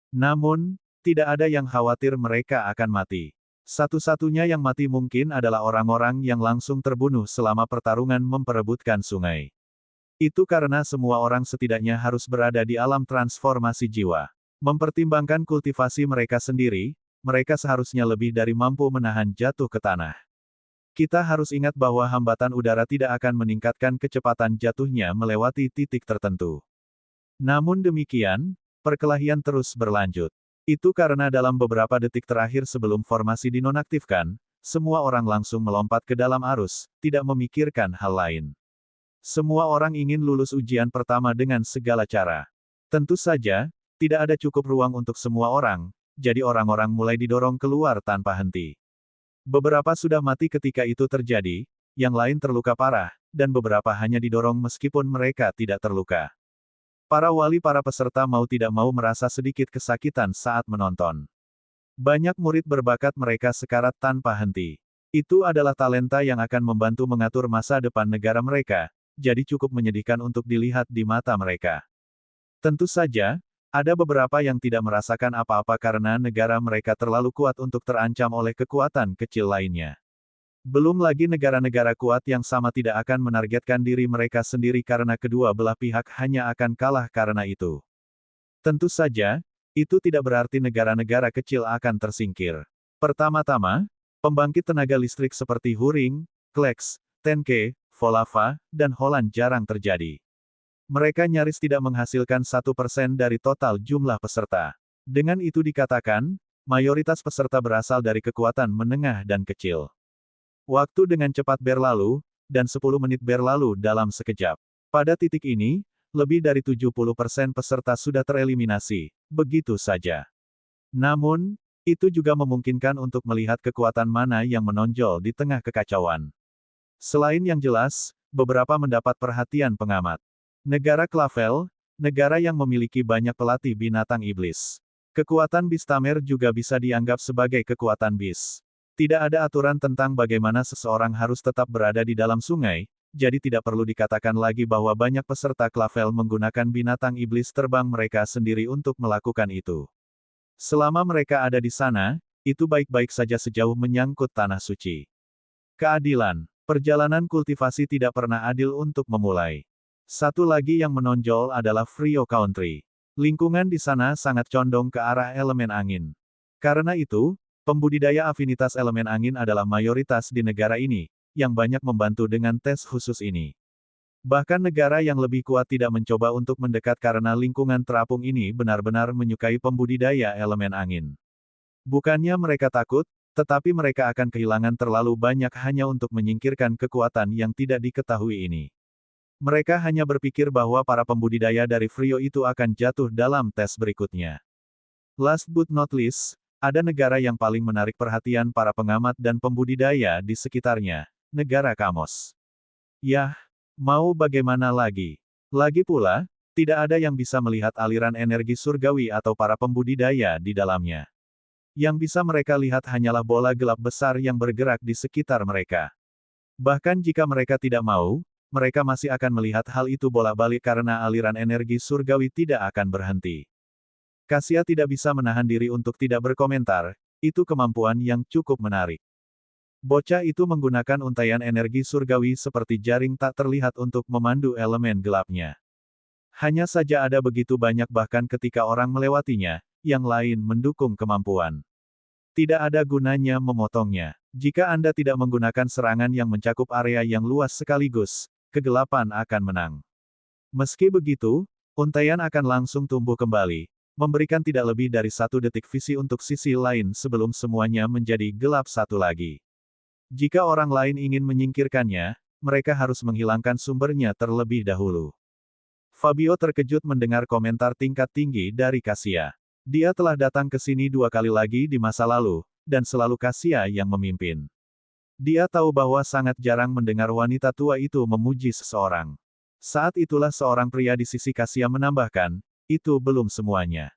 Namun, tidak ada yang khawatir mereka akan mati. Satu-satunya yang mati mungkin adalah orang-orang yang langsung terbunuh selama pertarungan memperebutkan sungai. Itu karena semua orang setidaknya harus berada di alam transformasi jiwa. Mempertimbangkan kultivasi mereka sendiri, mereka seharusnya lebih dari mampu menahan jatuh ke tanah. Kita harus ingat bahwa hambatan udara tidak akan meningkatkan kecepatan jatuhnya melewati titik tertentu. Namun demikian, perkelahian terus berlanjut. Itu karena dalam beberapa detik terakhir sebelum formasi dinonaktifkan, semua orang langsung melompat ke dalam arus, tidak memikirkan hal lain. Semua orang ingin lulus ujian pertama dengan segala cara. Tentu saja, tidak ada cukup ruang untuk semua orang, jadi orang-orang mulai didorong keluar tanpa henti. Beberapa sudah mati ketika itu terjadi, yang lain terluka parah, dan beberapa hanya didorong meskipun mereka tidak terluka. Para peserta mau tidak mau merasa sedikit kesakitan saat menonton. Banyak murid berbakat mereka sekarat tanpa henti. Itu adalah talenta yang akan membantu mengatur masa depan negara mereka, jadi cukup menyedihkan untuk dilihat di mata mereka. Tentu saja, ada beberapa yang tidak merasakan apa-apa karena negara mereka terlalu kuat untuk terancam oleh kekuatan kecil lainnya. Belum lagi negara-negara kuat yang sama tidak akan menargetkan diri mereka sendiri karena kedua belah pihak hanya akan kalah karena itu. Tentu saja, itu tidak berarti negara-negara kecil akan tersingkir. Pertama-tama, pembangkit tenaga listrik seperti Huring, Klex, Tenke, Volava, dan Holland jarang terjadi. Mereka nyaris tidak menghasilkan 1% dari total jumlah peserta. Dengan itu dikatakan, mayoritas peserta berasal dari kekuatan menengah dan kecil. Waktu dengan cepat berlalu, dan 10 menit berlalu dalam sekejap. Pada titik ini, lebih dari 70% peserta sudah tereliminasi, begitu saja. Namun, itu juga memungkinkan untuk melihat kekuatan mana yang menonjol di tengah kekacauan. Selain yang jelas, beberapa mendapat perhatian pengamat. Negara Clavel, negara yang memiliki banyak pelatih binatang iblis. Kekuatan Bistamer juga bisa dianggap sebagai kekuatan bis. Tidak ada aturan tentang bagaimana seseorang harus tetap berada di dalam sungai, jadi tidak perlu dikatakan lagi bahwa banyak peserta Clavel menggunakan binatang iblis terbang mereka sendiri untuk melakukan itu. Selama mereka ada di sana, itu baik-baik saja sejauh menyangkut Tanah Suci. Keadilan. Perjalanan kultivasi tidak pernah adil untuk memulai. Satu lagi yang menonjol adalah Frio Country. Lingkungan di sana sangat condong ke arah elemen angin. Karena itu, pembudidaya afinitas elemen angin adalah mayoritas di negara ini, yang banyak membantu dengan tes khusus ini. Bahkan negara yang lebih kuat tidak mencoba untuk mendekat karena lingkungan terapung ini benar-benar menyukai pembudidaya elemen angin. Bukannya mereka takut, tetapi mereka akan kehilangan terlalu banyak hanya untuk menyingkirkan kekuatan yang tidak diketahui ini. Mereka hanya berpikir bahwa para pembudidaya dari Frio itu akan jatuh dalam tes berikutnya. Last but not least, ada negara yang paling menarik perhatian para pengamat dan pembudidaya di sekitarnya, negara Kamos. Yah, mau bagaimana lagi? Lagi pula, tidak ada yang bisa melihat aliran energi surgawi atau para pembudidaya di dalamnya. Yang bisa mereka lihat hanyalah bola gelap besar yang bergerak di sekitar mereka. Bahkan jika mereka tidak mau, mereka masih akan melihat hal itu bolak-balik karena aliran energi surgawi tidak akan berhenti. Kasia tidak bisa menahan diri untuk tidak berkomentar, itu kemampuan yang cukup menarik. Bocah itu menggunakan untaian energi surgawi seperti jaring tak terlihat untuk memandu elemen gelapnya. Hanya saja ada begitu banyak bahkan ketika orang melewatinya, yang lain mendukung kemampuan. Tidak ada gunanya memotongnya. Jika Anda tidak menggunakan serangan yang mencakup area yang luas sekaligus, kegelapan akan menang. Meski begitu, untaian akan langsung tumbuh kembali, memberikan tidak lebih dari 1 detik visi untuk sisi lain sebelum semuanya menjadi gelap satu lagi. Jika orang lain ingin menyingkirkannya, mereka harus menghilangkan sumbernya terlebih dahulu. Fabio terkejut mendengar komentar tingkat tinggi dari Kasia. Dia telah datang ke sini 2 kali lagi di masa lalu, dan selalu Kasia yang memimpin. Dia tahu bahwa sangat jarang mendengar wanita tua itu memuji seseorang. Saat itulah seorang pria di sisi Kasia menambahkan, itu belum semuanya.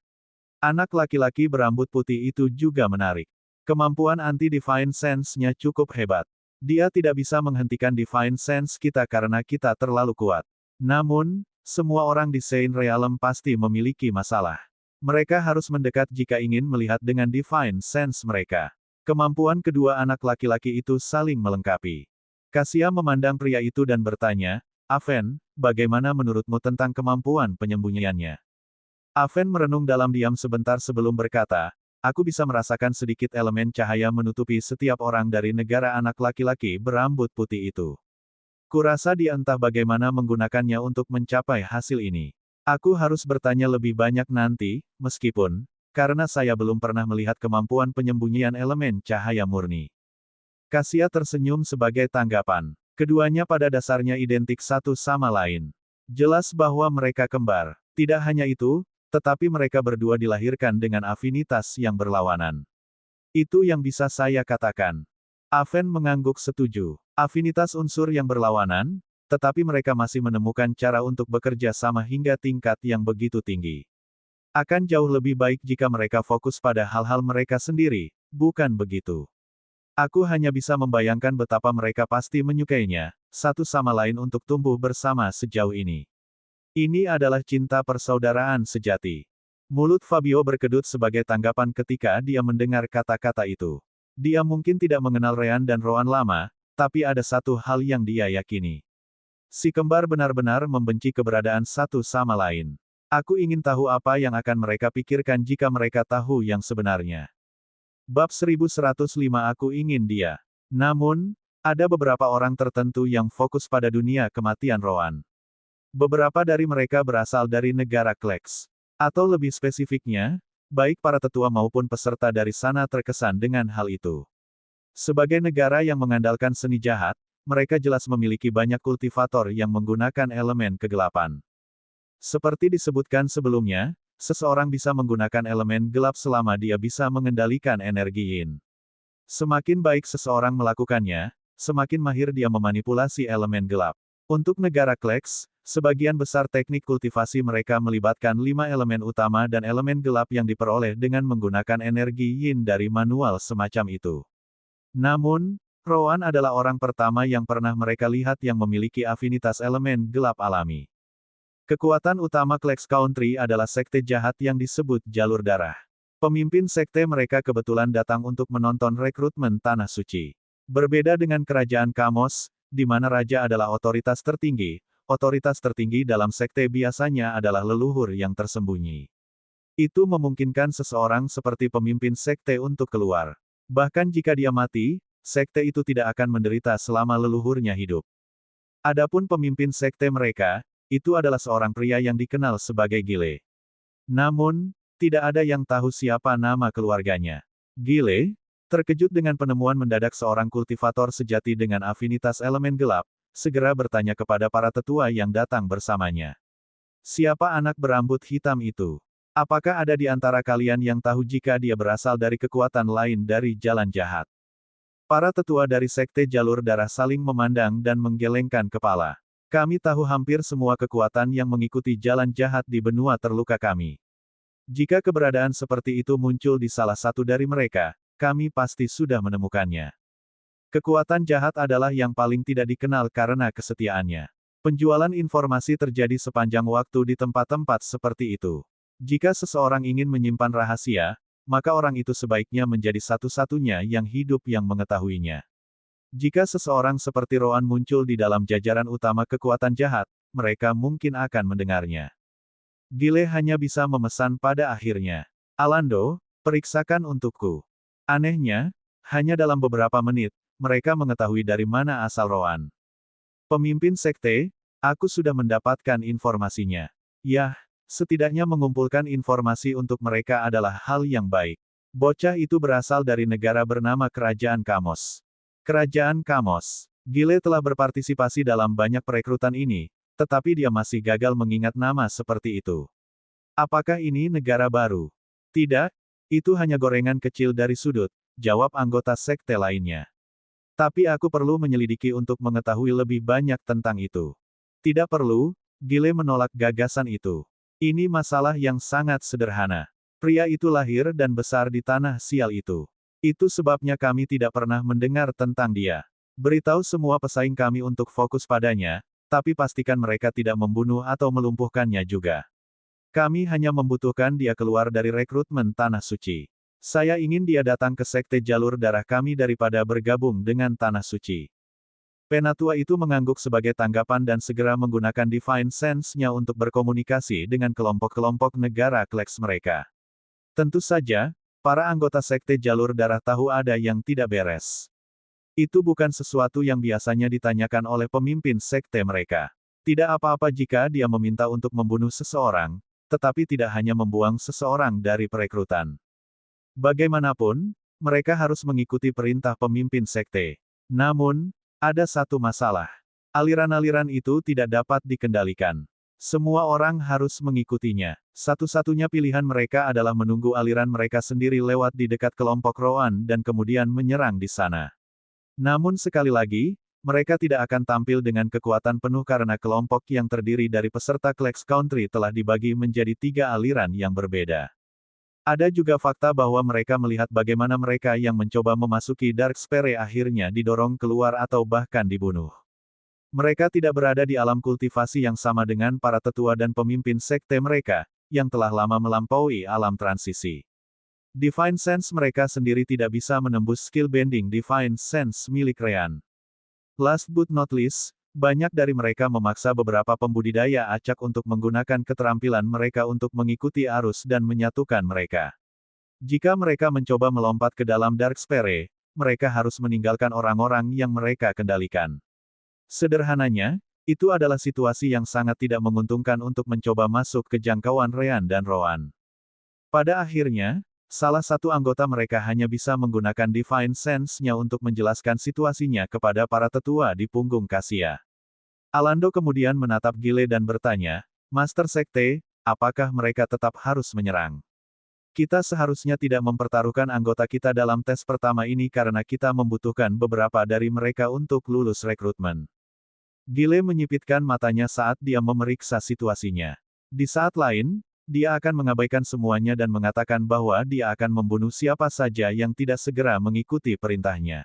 Anak laki-laki berambut putih itu juga menarik. Kemampuan anti-Divine Sense-nya cukup hebat. Dia tidak bisa menghentikan Divine Sense kita karena kita terlalu kuat. Namun, semua orang di Saint Realm pasti memiliki masalah. Mereka harus mendekat jika ingin melihat dengan Divine Sense mereka. Kemampuan kedua anak laki-laki itu saling melengkapi. Kasia memandang pria itu dan bertanya, Aven, bagaimana menurutmu tentang kemampuan penyembunyiannya? Aven merenung dalam diam sebentar sebelum berkata, aku bisa merasakan sedikit elemen cahaya menutupi setiap orang dari negara anak laki-laki berambut putih itu. Kurasa dia entah bagaimana menggunakannya untuk mencapai hasil ini. Aku harus bertanya lebih banyak nanti, meskipun, karena saya belum pernah melihat kemampuan penyembunyian elemen cahaya murni. Kasia tersenyum sebagai tanggapan. Keduanya pada dasarnya identik satu sama lain. Jelas bahwa mereka kembar. Tidak hanya itu, tetapi mereka berdua dilahirkan dengan afinitas yang berlawanan. Itu yang bisa saya katakan. Aven mengangguk setuju. Afinitas unsur yang berlawanan, tetapi mereka masih menemukan cara untuk bekerja sama hingga tingkat yang begitu tinggi. Akan jauh lebih baik jika mereka fokus pada hal-hal mereka sendiri, bukan begitu? Aku hanya bisa membayangkan betapa mereka pasti menyukainya, satu sama lain untuk tumbuh bersama sejauh ini. Ini adalah cinta persaudaraan sejati. Mulut Fabio berkedut sebagai tanggapan ketika dia mendengar kata-kata itu. Dia mungkin tidak mengenal Rean dan Roan lama, tapi ada satu hal yang dia yakini. Si kembar benar-benar membenci keberadaan satu sama lain. Aku ingin tahu apa yang akan mereka pikirkan jika mereka tahu yang sebenarnya. Bab 1105 Aku ingin dia. Namun, ada beberapa orang tertentu yang fokus pada dunia kematian Roan. Beberapa dari mereka berasal dari negara Kleks. Atau lebih spesifiknya, baik para tetua maupun peserta dari sana terkesan dengan hal itu. Sebagai negara yang mengandalkan seni jahat, mereka jelas memiliki banyak kultivator yang menggunakan elemen kegelapan. Seperti disebutkan sebelumnya, seseorang bisa menggunakan elemen gelap selama dia bisa mengendalikan energi yin. Semakin baik seseorang melakukannya, semakin mahir dia memanipulasi elemen gelap. Untuk negara Kleks, sebagian besar teknik kultivasi mereka melibatkan 5 elemen utama dan elemen gelap yang diperoleh dengan menggunakan energi yin dari manual semacam itu. Namun, Roan adalah orang pertama yang pernah mereka lihat yang memiliki afinitas elemen gelap alami. Kekuatan utama Kleks Country adalah sekte jahat yang disebut Jalur Darah. Pemimpin sekte mereka kebetulan datang untuk menonton rekrutmen Tanah Suci. Berbeda dengan kerajaan Kamos, di mana raja adalah otoritas tertinggi dalam sekte biasanya adalah leluhur yang tersembunyi. Itu memungkinkan seseorang seperti pemimpin sekte untuk keluar. Bahkan jika dia mati, sekte itu tidak akan menderita selama leluhurnya hidup. Adapun pemimpin sekte mereka, itu adalah seorang pria yang dikenal sebagai Gile. Namun, tidak ada yang tahu siapa nama keluarganya. Gile, terkejut dengan penemuan mendadak seorang kultivator sejati dengan afinitas elemen gelap, segera bertanya kepada para tetua yang datang bersamanya. Siapa anak berambut hitam itu? Apakah ada di antara kalian yang tahu jika dia berasal dari kekuatan lain dari jalan jahat? Para tetua dari sekte Jalur Darah saling memandang dan menggelengkan kepala. Kami tahu hampir semua kekuatan yang mengikuti jalan jahat di benua terluka kami. Jika keberadaan seperti itu muncul di salah satu dari mereka, kami pasti sudah menemukannya. Kekuatan jahat adalah yang paling tidak dikenal karena kesetiaannya. Penjualan informasi terjadi sepanjang waktu di tempat-tempat seperti itu. Jika seseorang ingin menyimpan rahasia, maka orang itu sebaiknya menjadi satu-satunya yang hidup yang mengetahuinya. Jika seseorang seperti Roan muncul di dalam jajaran utama kekuatan jahat, mereka mungkin akan mendengarnya. Gile hanya bisa memesan pada akhirnya. Alando, periksakan untukku. Anehnya, hanya dalam beberapa menit, mereka mengetahui dari mana asal Roan. Pemimpin sekte, aku sudah mendapatkan informasinya. Yah, setidaknya mengumpulkan informasi untuk mereka adalah hal yang baik. Bocah itu berasal dari negara bernama Kerajaan Kamos. Kerajaan Kamos. Gile telah berpartisipasi dalam banyak perekrutan ini, tetapi dia masih gagal mengingat nama seperti itu. Apakah ini negara baru? Tidak, itu hanya gorengan kecil dari sudut, jawab anggota sekte lainnya. Tapi aku perlu menyelidiki untuk mengetahui lebih banyak tentang itu. Tidak perlu, Gile menolak gagasan itu. Ini masalah yang sangat sederhana. Pria itu lahir dan besar di tanah sial itu. Itu sebabnya kami tidak pernah mendengar tentang dia. Beritahu semua pesaing kami untuk fokus padanya, tapi pastikan mereka tidak membunuh atau melumpuhkannya juga. Kami hanya membutuhkan dia keluar dari rekrutmen Tanah Suci. Saya ingin dia datang ke sekte jalur darah kami daripada bergabung dengan Tanah Suci. Penatua itu mengangguk sebagai tanggapan dan segera menggunakan Divine Sense-nya untuk berkomunikasi dengan kelompok-kelompok negara kleks mereka. Tentu saja, para anggota sekte jalur darah tahu ada yang tidak beres. Itu bukan sesuatu yang biasanya ditanyakan oleh pemimpin sekte mereka. Tidak apa-apa jika dia meminta untuk membunuh seseorang, tetapi tidak hanya membuang seseorang dari perekrutan. Bagaimanapun, mereka harus mengikuti perintah pemimpin sekte. Namun, ada satu masalah. Aliran-aliran itu tidak dapat dikendalikan. Semua orang harus mengikutinya. Satu-satunya pilihan mereka adalah menunggu aliran mereka sendiri lewat di dekat kelompok Roan dan kemudian menyerang di sana. Namun sekali lagi, mereka tidak akan tampil dengan kekuatan penuh karena kelompok yang terdiri dari peserta Kleks Country telah dibagi menjadi 3 aliran yang berbeda. Ada juga fakta bahwa mereka melihat bagaimana mereka yang mencoba memasuki Darkspire akhirnya didorong keluar atau bahkan dibunuh. Mereka tidak berada di alam kultivasi yang sama dengan para tetua dan pemimpin sekte mereka, yang telah lama melampaui alam transisi. Divine Sense mereka sendiri tidak bisa menembus skill bending Divine Sense milik Ryan. Last but not least, banyak dari mereka memaksa beberapa pembudidaya acak untuk menggunakan keterampilan mereka untuk mengikuti arus dan menyatukan mereka. Jika mereka mencoba melompat ke dalam Darkspire, mereka harus meninggalkan orang-orang yang mereka kendalikan. Sederhananya, itu adalah situasi yang sangat tidak menguntungkan untuk mencoba masuk ke jangkauan Ryan dan Roan. Pada akhirnya, salah satu anggota mereka hanya bisa menggunakan Divine Sense-nya untuk menjelaskan situasinya kepada para tetua di punggung Kasia. Alando kemudian menatap Gile dan bertanya, Master Sekte, apakah mereka tetap harus menyerang? Kita seharusnya tidak mempertaruhkan anggota kita dalam tes pertama ini karena kita membutuhkan beberapa dari mereka untuk lulus rekrutmen. Gile menyipitkan matanya saat dia memeriksa situasinya. Di saat lain, dia akan mengabaikan semuanya dan mengatakan bahwa dia akan membunuh siapa saja yang tidak segera mengikuti perintahnya.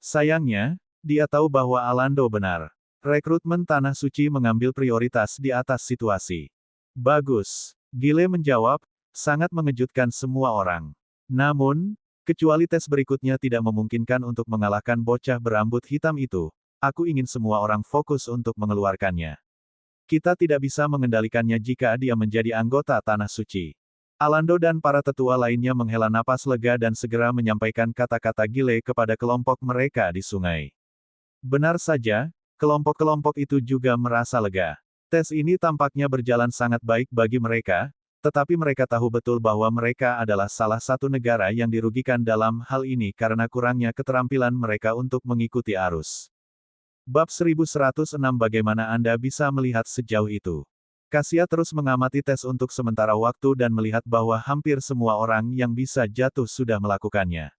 Sayangnya, dia tahu bahwa Alando benar. Rekrutmen Tanah Suci mengambil prioritas di atas situasi. Bagus, Gile menjawab, sangat mengejutkan semua orang. Namun, kecuali tes berikutnya tidak memungkinkan untuk mengalahkan bocah berambut hitam itu, aku ingin semua orang fokus untuk mengeluarkannya. Kita tidak bisa mengendalikannya jika dia menjadi anggota Tanah Suci. Alando dan para tetua lainnya menghela napas lega dan segera menyampaikan kata-kata Gile kepada kelompok mereka di sungai. Benar saja, kelompok-kelompok itu juga merasa lega. Tes ini tampaknya berjalan sangat baik bagi mereka, tetapi mereka tahu betul bahwa mereka adalah salah satu negara yang dirugikan dalam hal ini karena kurangnya keterampilan mereka untuk mengikuti arus. Bab 1106 Bagaimana Anda bisa melihat sejauh itu? Kasia terus mengamati tes untuk sementara waktu dan melihat bahwa hampir semua orang yang bisa jatuh sudah melakukannya.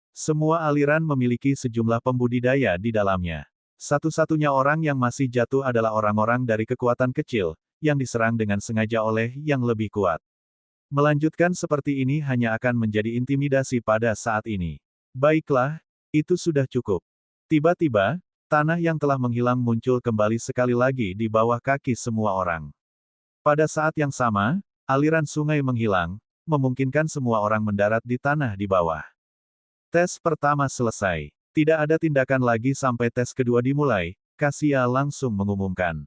Semua aliran memiliki sejumlah pembudidaya di dalamnya. Satu-satunya orang yang masih jatuh adalah orang-orang dari kekuatan kecil, yang diserang dengan sengaja oleh yang lebih kuat. Melanjutkan seperti ini hanya akan menjadi intimidasi pada saat ini. Baiklah, itu sudah cukup. Tiba-tiba, tanah yang telah menghilang muncul kembali sekali lagi di bawah kaki semua orang. Pada saat yang sama, aliran sungai menghilang, memungkinkan semua orang mendarat di tanah di bawah. Tes pertama selesai. Tidak ada tindakan lagi sampai tes kedua dimulai, Kasia langsung mengumumkan.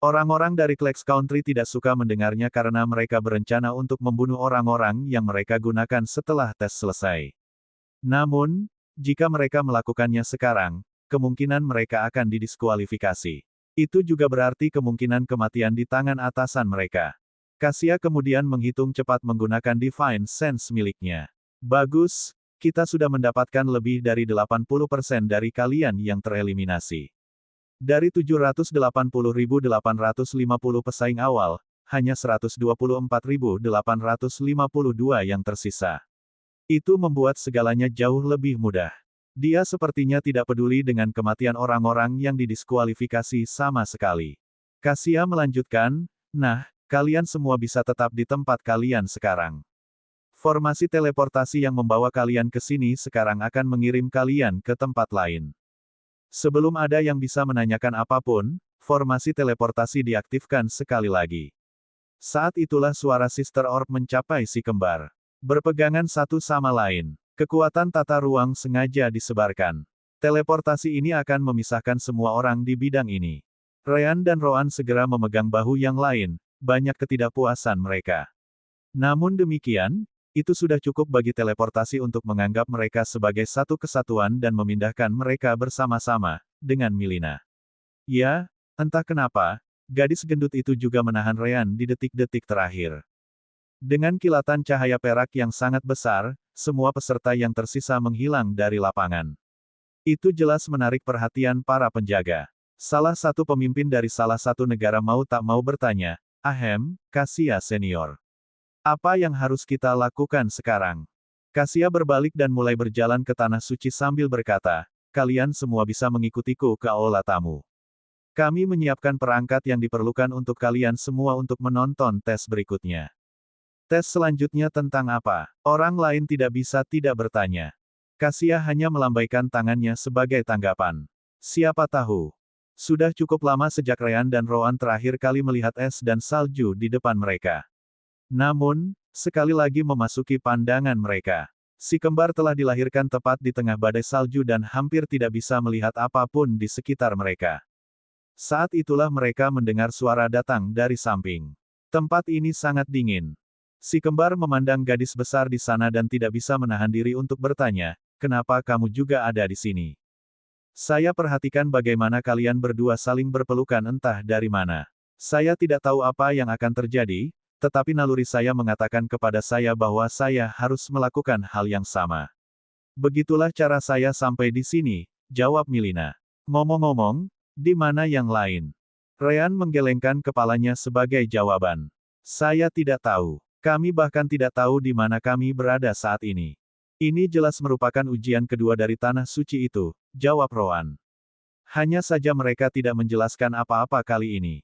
Orang-orang dari Kleks Country tidak suka mendengarnya karena mereka berencana untuk membunuh orang-orang yang mereka gunakan setelah tes selesai. Namun, jika mereka melakukannya sekarang, kemungkinan mereka akan didiskualifikasi. Itu juga berarti kemungkinan kematian di tangan atasan mereka. Kasia kemudian menghitung cepat menggunakan Divine Sense miliknya. Bagus, kita sudah mendapatkan lebih dari 80% dari kalian yang tereliminasi. Dari 780.850 pesaing awal, hanya 124.852 yang tersisa. Itu membuat segalanya jauh lebih mudah. Dia sepertinya tidak peduli dengan kematian orang-orang yang didiskualifikasi sama sekali. Kasia melanjutkan, nah, kalian semua bisa tetap di tempat kalian sekarang. Formasi teleportasi yang membawa kalian ke sini sekarang akan mengirim kalian ke tempat lain. Sebelum ada yang bisa menanyakan apapun, formasi teleportasi diaktifkan sekali lagi. Saat itulah suara Sister Orb mencapai si kembar. Berpegangan satu sama lain. Kekuatan tata ruang sengaja disebarkan. Teleportasi ini akan memisahkan semua orang di bidang ini. Ryan dan Roan segera memegang bahu yang lain, banyak ketidakpuasan mereka. Namun demikian, itu sudah cukup bagi teleportasi untuk menganggap mereka sebagai satu kesatuan dan memindahkan mereka bersama-sama, dengan Mileena. Ya, entah kenapa, gadis gendut itu juga menahan Ryan di detik-detik terakhir. Dengan kilatan cahaya perak yang sangat besar, semua peserta yang tersisa menghilang dari lapangan. Itu jelas menarik perhatian para penjaga. Salah satu pemimpin dari salah satu negara mau tak mau bertanya, "Ahem, Kasia Senior. Apa yang harus kita lakukan sekarang?" Kasia berbalik dan mulai berjalan ke tanah suci sambil berkata, "Kalian semua bisa mengikutiku ke aula tamu. Kami menyiapkan perangkat yang diperlukan untuk kalian semua untuk menonton tes berikutnya." Tes selanjutnya tentang apa? Orang lain tidak bisa tidak bertanya. Kasia hanya melambaikan tangannya sebagai tanggapan. Siapa tahu. Sudah cukup lama sejak Ryan dan Roan terakhir kali melihat es dan salju di depan mereka. Namun, sekali lagi memasuki pandangan mereka. Si kembar telah dilahirkan tepat di tengah badai salju dan hampir tidak bisa melihat apapun di sekitar mereka. Saat itulah mereka mendengar suara datang dari samping. Tempat ini sangat dingin. Si kembar memandang gadis besar di sana dan tidak bisa menahan diri untuk bertanya, "Kenapa kamu juga ada di sini?" "Saya perhatikan bagaimana kalian berdua saling berpelukan entah dari mana. Saya tidak tahu apa yang akan terjadi, tetapi naluri saya mengatakan kepada saya bahwa saya harus melakukan hal yang sama. Begitulah cara saya sampai di sini," jawab Mileena. "Ngomong-ngomong, di mana yang lain?" Ryan menggelengkan kepalanya sebagai jawaban. "Saya tidak tahu. Kami bahkan tidak tahu di mana kami berada saat ini." "Ini jelas merupakan ujian kedua dari tanah suci itu," jawab Roan. "Hanya saja mereka tidak menjelaskan apa-apa kali ini."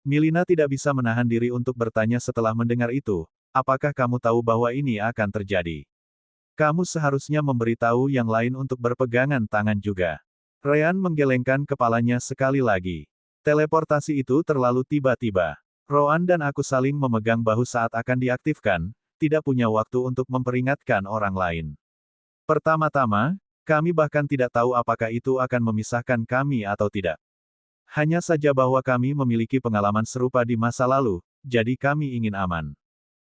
Mileena tidak bisa menahan diri untuk bertanya setelah mendengar itu, "Apakah kamu tahu bahwa ini akan terjadi? Kamu seharusnya memberitahu yang lain untuk berpegangan tangan juga." Ryan menggelengkan kepalanya sekali lagi. Teleportasi itu terlalu tiba-tiba. Roan dan aku saling memegang bahu saat akan diaktifkan, tidak punya waktu untuk memperingatkan orang lain. Pertama-tama, kami bahkan tidak tahu apakah itu akan memisahkan kami atau tidak. Hanya saja bahwa kami memiliki pengalaman serupa di masa lalu, jadi kami ingin aman.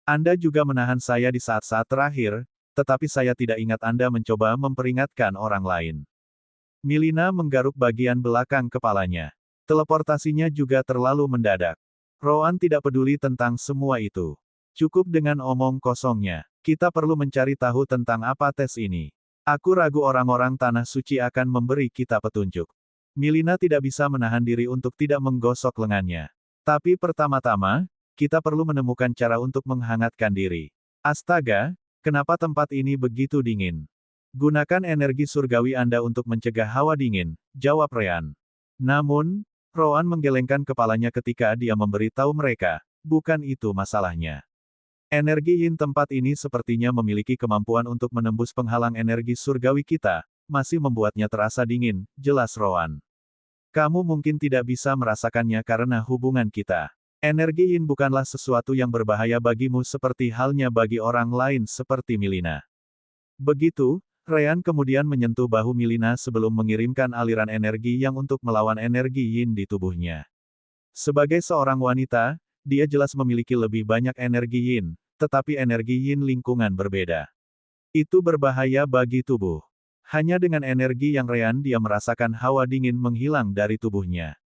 Anda juga menahan saya di saat-saat terakhir, tetapi saya tidak ingat Anda mencoba memperingatkan orang lain. Mileena menggaruk bagian belakang kepalanya. Teleportasinya juga terlalu mendadak. Roan tidak peduli tentang semua itu. Cukup dengan omong kosongnya. Kita perlu mencari tahu tentang apa tes ini. Aku ragu orang-orang tanah suci akan memberi kita petunjuk. Mileena tidak bisa menahan diri untuk tidak menggosok lengannya. Tapi pertama-tama, kita perlu menemukan cara untuk menghangatkan diri. Astaga, kenapa tempat ini begitu dingin? Gunakan energi surgawi Anda untuk mencegah hawa dingin, jawab Ryan. Namun, Roan menggelengkan kepalanya ketika dia memberitahu mereka, bukan itu masalahnya. Energi yin tempat ini sepertinya memiliki kemampuan untuk menembus penghalang energi surgawi kita, masih membuatnya terasa dingin, jelas Roan. Kamu mungkin tidak bisa merasakannya karena hubungan kita. Energi yin bukanlah sesuatu yang berbahaya bagimu seperti halnya bagi orang lain seperti Mileena. Begitu, Ryan kemudian menyentuh bahu Mileena sebelum mengirimkan aliran energi yang untuk melawan energi yin di tubuhnya. Sebagai seorang wanita, dia jelas memiliki lebih banyak energi yin, tetapi energi yin lingkungan berbeda. Itu berbahaya bagi tubuh. Hanya dengan energi yang Ryan dia merasakan hawa dingin menghilang dari tubuhnya.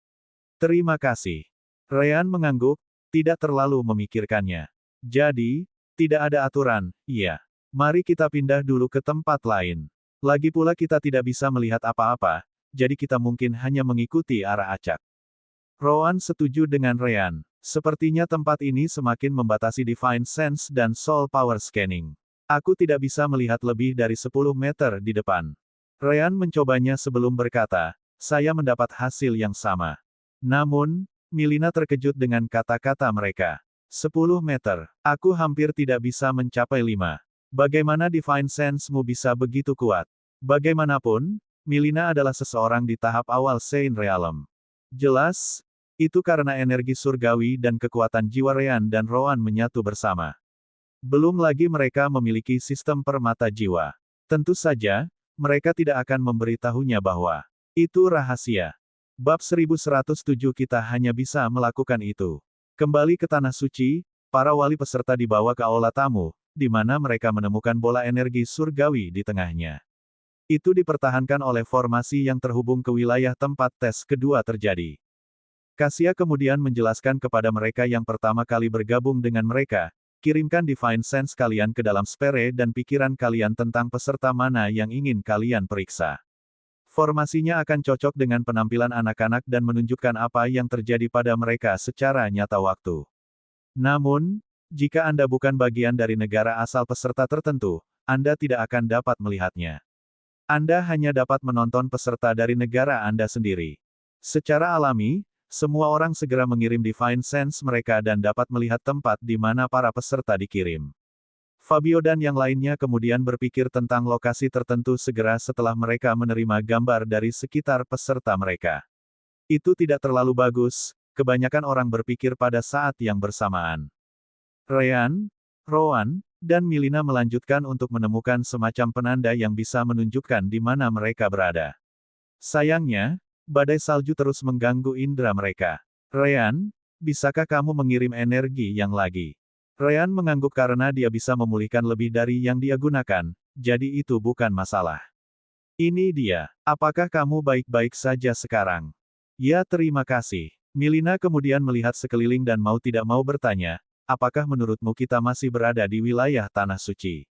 Terima kasih. Ryan mengangguk, tidak terlalu memikirkannya. Jadi, tidak ada aturan, iya. Mari kita pindah dulu ke tempat lain. Lagi pula kita tidak bisa melihat apa-apa, jadi kita mungkin hanya mengikuti arah acak. Rowan setuju dengan Ryan. Sepertinya tempat ini semakin membatasi Divine Sense dan Soul Power Scanning. Aku tidak bisa melihat lebih dari 10 meter di depan. Ryan mencobanya sebelum berkata, saya mendapat hasil yang sama. Namun, Milina terkejut dengan kata-kata mereka. 10 meter. Aku hampir tidak bisa mencapai 5. Bagaimana Divine Sense-mu bisa begitu kuat? Bagaimanapun, Milina adalah seseorang di tahap awal Saint Realm. Jelas, itu karena energi surgawi dan kekuatan jiwa Ryan dan Rowan menyatu bersama. Belum lagi mereka memiliki sistem permata jiwa. Tentu saja, mereka tidak akan memberitahunya bahwa itu rahasia. Bab 1107 kita hanya bisa melakukan itu. Kembali ke Tanah Suci, para wali peserta dibawa ke aula tamu, di mana mereka menemukan bola energi surgawi di tengahnya. Itu dipertahankan oleh formasi yang terhubung ke wilayah tempat tes kedua terjadi. Kasia kemudian menjelaskan kepada mereka yang pertama kali bergabung dengan mereka, kirimkan Divine Sense kalian ke dalam sfere dan pikiran kalian tentang peserta mana yang ingin kalian periksa. Formasinya akan cocok dengan penampilan anak-anak dan menunjukkan apa yang terjadi pada mereka secara nyata waktu. Namun, jika Anda bukan bagian dari negara asal peserta tertentu, Anda tidak akan dapat melihatnya. Anda hanya dapat menonton peserta dari negara Anda sendiri. Secara alami, semua orang segera mengirim Divine Sense mereka dan dapat melihat tempat di mana para peserta dikirim. Fabio dan yang lainnya kemudian berpikir tentang lokasi tertentu segera setelah mereka menerima gambar dari sekitar peserta mereka. Itu tidak terlalu bagus, kebanyakan orang berpikir pada saat yang bersamaan. Ryan, Rowan, dan Milina melanjutkan untuk menemukan semacam penanda yang bisa menunjukkan di mana mereka berada. Sayangnya, badai salju terus mengganggu indera mereka. Ryan, bisakah kamu mengirim energi yang lagi? Ryan mengangguk karena dia bisa memulihkan lebih dari yang dia gunakan, jadi itu bukan masalah. Ini dia. Apakah kamu baik-baik saja sekarang? Ya, terima kasih. Milina kemudian melihat sekeliling dan mau tidak mau bertanya, apakah menurutmu kita masih berada di wilayah Tanah Suci?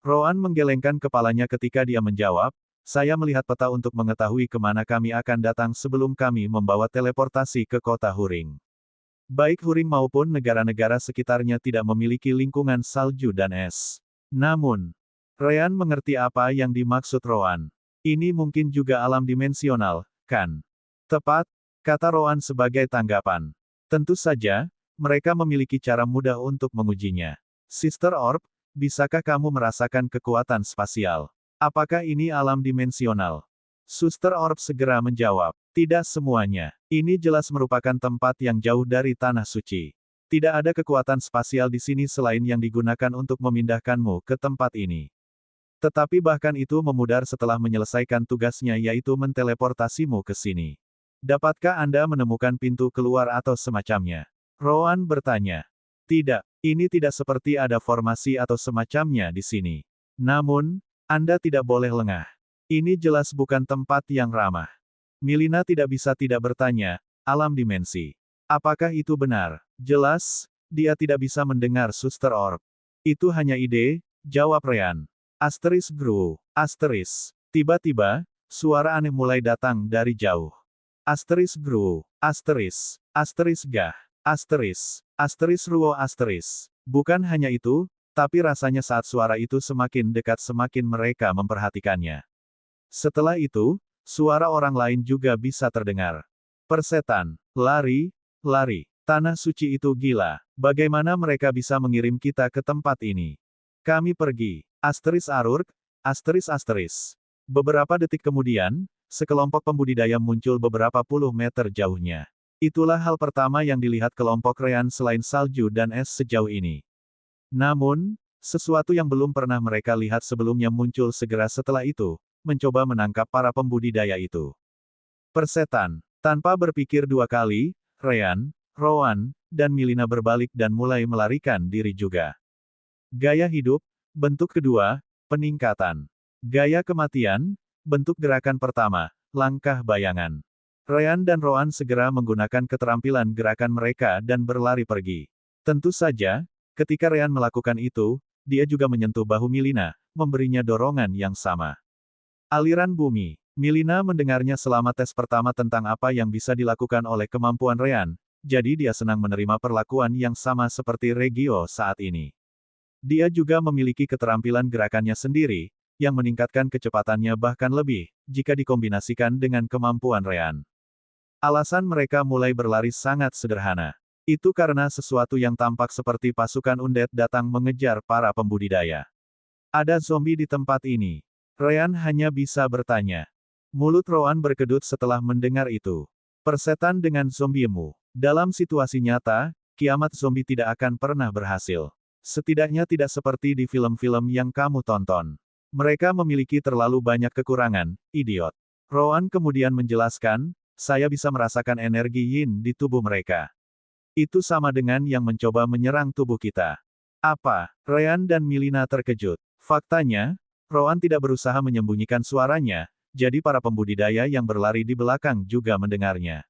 Rowan menggelengkan kepalanya ketika dia menjawab, saya melihat peta untuk mengetahui kemana kami akan datang sebelum kami membawa teleportasi ke kota Huring. Baik Huring maupun negara-negara sekitarnya tidak memiliki lingkungan salju dan es. Namun, Ryan mengerti apa yang dimaksud Rowan. Ini mungkin juga alam dimensional, kan? Tepat, kata Rowan sebagai tanggapan. Tentu saja, mereka memiliki cara mudah untuk mengujinya. Sister Orb, bisakah kamu merasakan kekuatan spasial? Apakah ini alam dimensional? Suster Orb segera menjawab, tidak semuanya. Ini jelas merupakan tempat yang jauh dari Tanah Suci. Tidak ada kekuatan spasial di sini selain yang digunakan untuk memindahkanmu ke tempat ini. Tetapi bahkan itu memudar setelah menyelesaikan tugasnya yaitu menteleportasimu ke sini. Dapatkah Anda menemukan pintu keluar atau semacamnya? Rowan bertanya. Tidak, ini tidak seperti ada formasi atau semacamnya di sini. Namun, Anda tidak boleh lengah. Ini jelas bukan tempat yang ramah. Milina tidak bisa tidak bertanya, alam dimensi. Apakah itu benar? Jelas, dia tidak bisa mendengar Suster Orb. Itu hanya ide, jawab Ryan. Asteris Gru. Asteris. Tiba-tiba, suara aneh mulai datang dari jauh. Asteris Gru. Asteris. Asteris Gah. Asteris. Asteris Ruo Asteris. Bukan hanya itu, tapi rasanya saat suara itu semakin dekat semakin mereka memperhatikannya. Setelah itu, suara orang lain juga bisa terdengar. Persetan, lari, lari. Tanah suci itu gila. Bagaimana mereka bisa mengirim kita ke tempat ini? Kami pergi. Asteris Arurk, Asteris Asteris. Beberapa detik kemudian, sekelompok pembudidaya muncul beberapa puluh meter jauhnya. Itulah hal pertama yang dilihat kelompok Ryan selain salju dan es sejauh ini. Namun, sesuatu yang belum pernah mereka lihat sebelumnya muncul segera setelah itu, mencoba menangkap para pembudidaya itu. Persetan, tanpa berpikir dua kali, Ryan, Rowan, dan Milina berbalik dan mulai melarikan diri juga. Gaya hidup, bentuk kedua, peningkatan. Gaya kematian, bentuk gerakan pertama, langkah bayangan. Ryan dan Roan segera menggunakan keterampilan gerakan mereka dan berlari pergi. Tentu saja, ketika Ryan melakukan itu, dia juga menyentuh bahu Milina, memberinya dorongan yang sama. Aliran bumi. Milina mendengarnya selama tes pertama tentang apa yang bisa dilakukan oleh kemampuan Ryan, jadi dia senang menerima perlakuan yang sama seperti Regio saat ini. Dia juga memiliki keterampilan gerakannya sendiri, yang meningkatkan kecepatannya bahkan lebih, jika dikombinasikan dengan kemampuan Ryan. Alasan mereka mulai berlari sangat sederhana. Itu karena sesuatu yang tampak seperti pasukan undead datang mengejar para pembudidaya. Ada zombie di tempat ini. Ryan hanya bisa bertanya. Mulut Roan berkedut setelah mendengar itu. Persetan dengan zombiemu. Dalam situasi nyata, kiamat zombie tidak akan pernah berhasil. Setidaknya tidak seperti di film-film yang kamu tonton. Mereka memiliki terlalu banyak kekurangan, idiot. Roan kemudian menjelaskan, saya bisa merasakan energi yin di tubuh mereka. Itu sama dengan yang mencoba menyerang tubuh kita. Apa? Ryan dan Milina terkejut. Faktanya, Roan tidak berusaha menyembunyikan suaranya, jadi para pembudidaya yang berlari di belakang juga mendengarnya.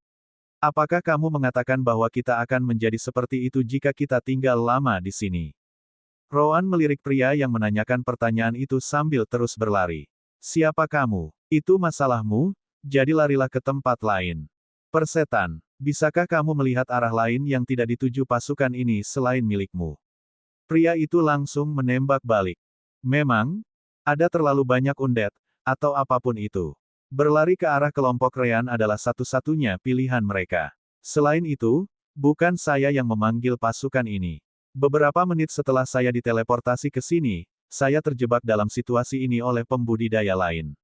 Apakah kamu mengatakan bahwa kita akan menjadi seperti itu jika kita tinggal lama di sini? Roan melirik pria yang menanyakan pertanyaan itu sambil terus berlari. Siapa kamu? Itu masalahmu? Jadi larilah ke tempat lain. Persetan, bisakah kamu melihat arah lain yang tidak dituju pasukan ini selain milikmu? Pria itu langsung menembak balik. Memang, ada terlalu banyak undead, atau apapun itu. Berlari ke arah kelompok Ryan adalah satu-satunya pilihan mereka. Selain itu, bukan saya yang memanggil pasukan ini. Beberapa menit setelah saya diteleportasi ke sini, saya terjebak dalam situasi ini oleh pembudidaya lain.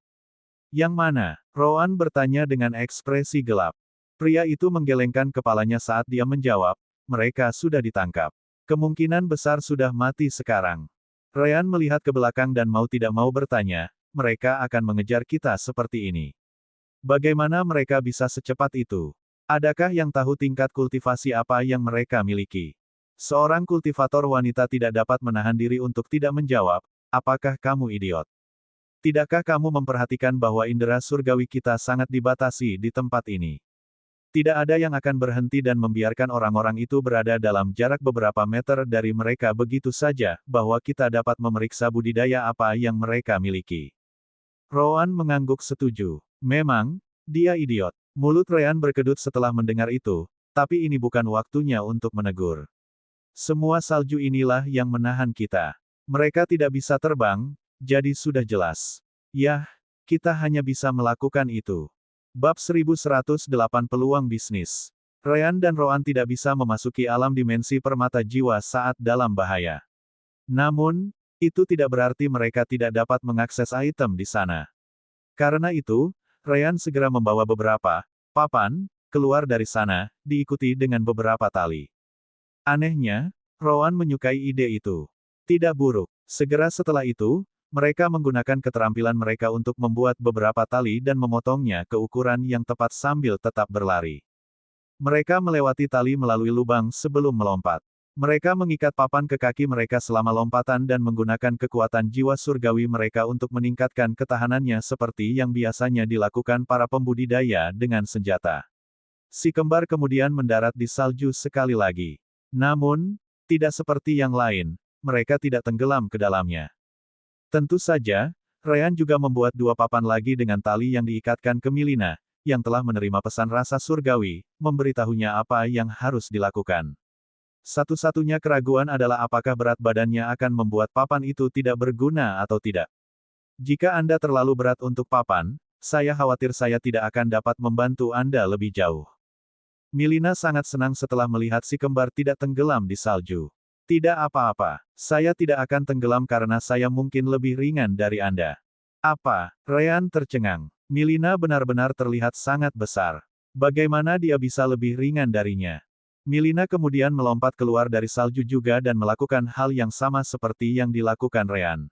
Yang mana? Roan bertanya dengan ekspresi gelap. Pria itu menggelengkan kepalanya saat dia menjawab, mereka sudah ditangkap. Kemungkinan besar sudah mati sekarang. Ryan melihat ke belakang dan mau tidak mau bertanya, mereka akan mengejar kita seperti ini. Bagaimana mereka bisa secepat itu? Adakah yang tahu tingkat kultivasi apa yang mereka miliki? Seorang kultivator wanita tidak dapat menahan diri untuk tidak menjawab, apakah kamu idiot? Tidakkah kamu memperhatikan bahwa indera surgawi kita sangat dibatasi di tempat ini? Tidak ada yang akan berhenti dan membiarkan orang-orang itu berada dalam jarak beberapa meter dari mereka begitu saja, bahwa kita dapat memeriksa budidaya apa yang mereka miliki. Roan mengangguk setuju. Memang, dia idiot. Mulut Ryan berkedut setelah mendengar itu, tapi ini bukan waktunya untuk menegur. Semua salju inilah yang menahan kita. Mereka tidak bisa terbang, jadi sudah jelas. Yah, kita hanya bisa melakukan itu. Bab 1108 Peluang Bisnis. Ryan dan Roan tidak bisa memasuki alam dimensi permata jiwa saat dalam bahaya. Namun, itu tidak berarti mereka tidak dapat mengakses item di sana. Karena itu, Ryan segera membawa beberapa papan keluar dari sana, diikuti dengan beberapa tali. Anehnya, Roan menyukai ide itu. Tidak buruk. Segera setelah itu, mereka menggunakan keterampilan mereka untuk membuat beberapa tali dan memotongnya ke ukuran yang tepat sambil tetap berlari. Mereka melewati tali melalui lubang sebelum melompat. Mereka mengikat papan ke kaki mereka selama lompatan dan menggunakan kekuatan jiwa surgawi mereka untuk meningkatkan ketahanannya seperti yang biasanya dilakukan para pembudidaya dengan senjata. Si kembar kemudian mendarat di salju sekali lagi. Namun, tidak seperti yang lain, mereka tidak tenggelam ke dalamnya. Tentu saja, Ryan juga membuat dua papan lagi dengan tali yang diikatkan ke Milina, yang telah menerima pesan rasa surgawi, memberitahunya apa yang harus dilakukan. Satu-satunya keraguan adalah apakah berat badannya akan membuat papan itu tidak berguna atau tidak. Jika Anda terlalu berat untuk papan, saya khawatir saya tidak akan dapat membantu Anda lebih jauh. Milina sangat senang setelah melihat si kembar tidak tenggelam di salju. Tidak apa-apa, saya tidak akan tenggelam karena saya mungkin lebih ringan dari Anda. Apa? Ryan tercengang. Milina benar-benar terlihat sangat besar. Bagaimana dia bisa lebih ringan darinya? Milina kemudian melompat keluar dari salju juga dan melakukan hal yang sama seperti yang dilakukan Ryan.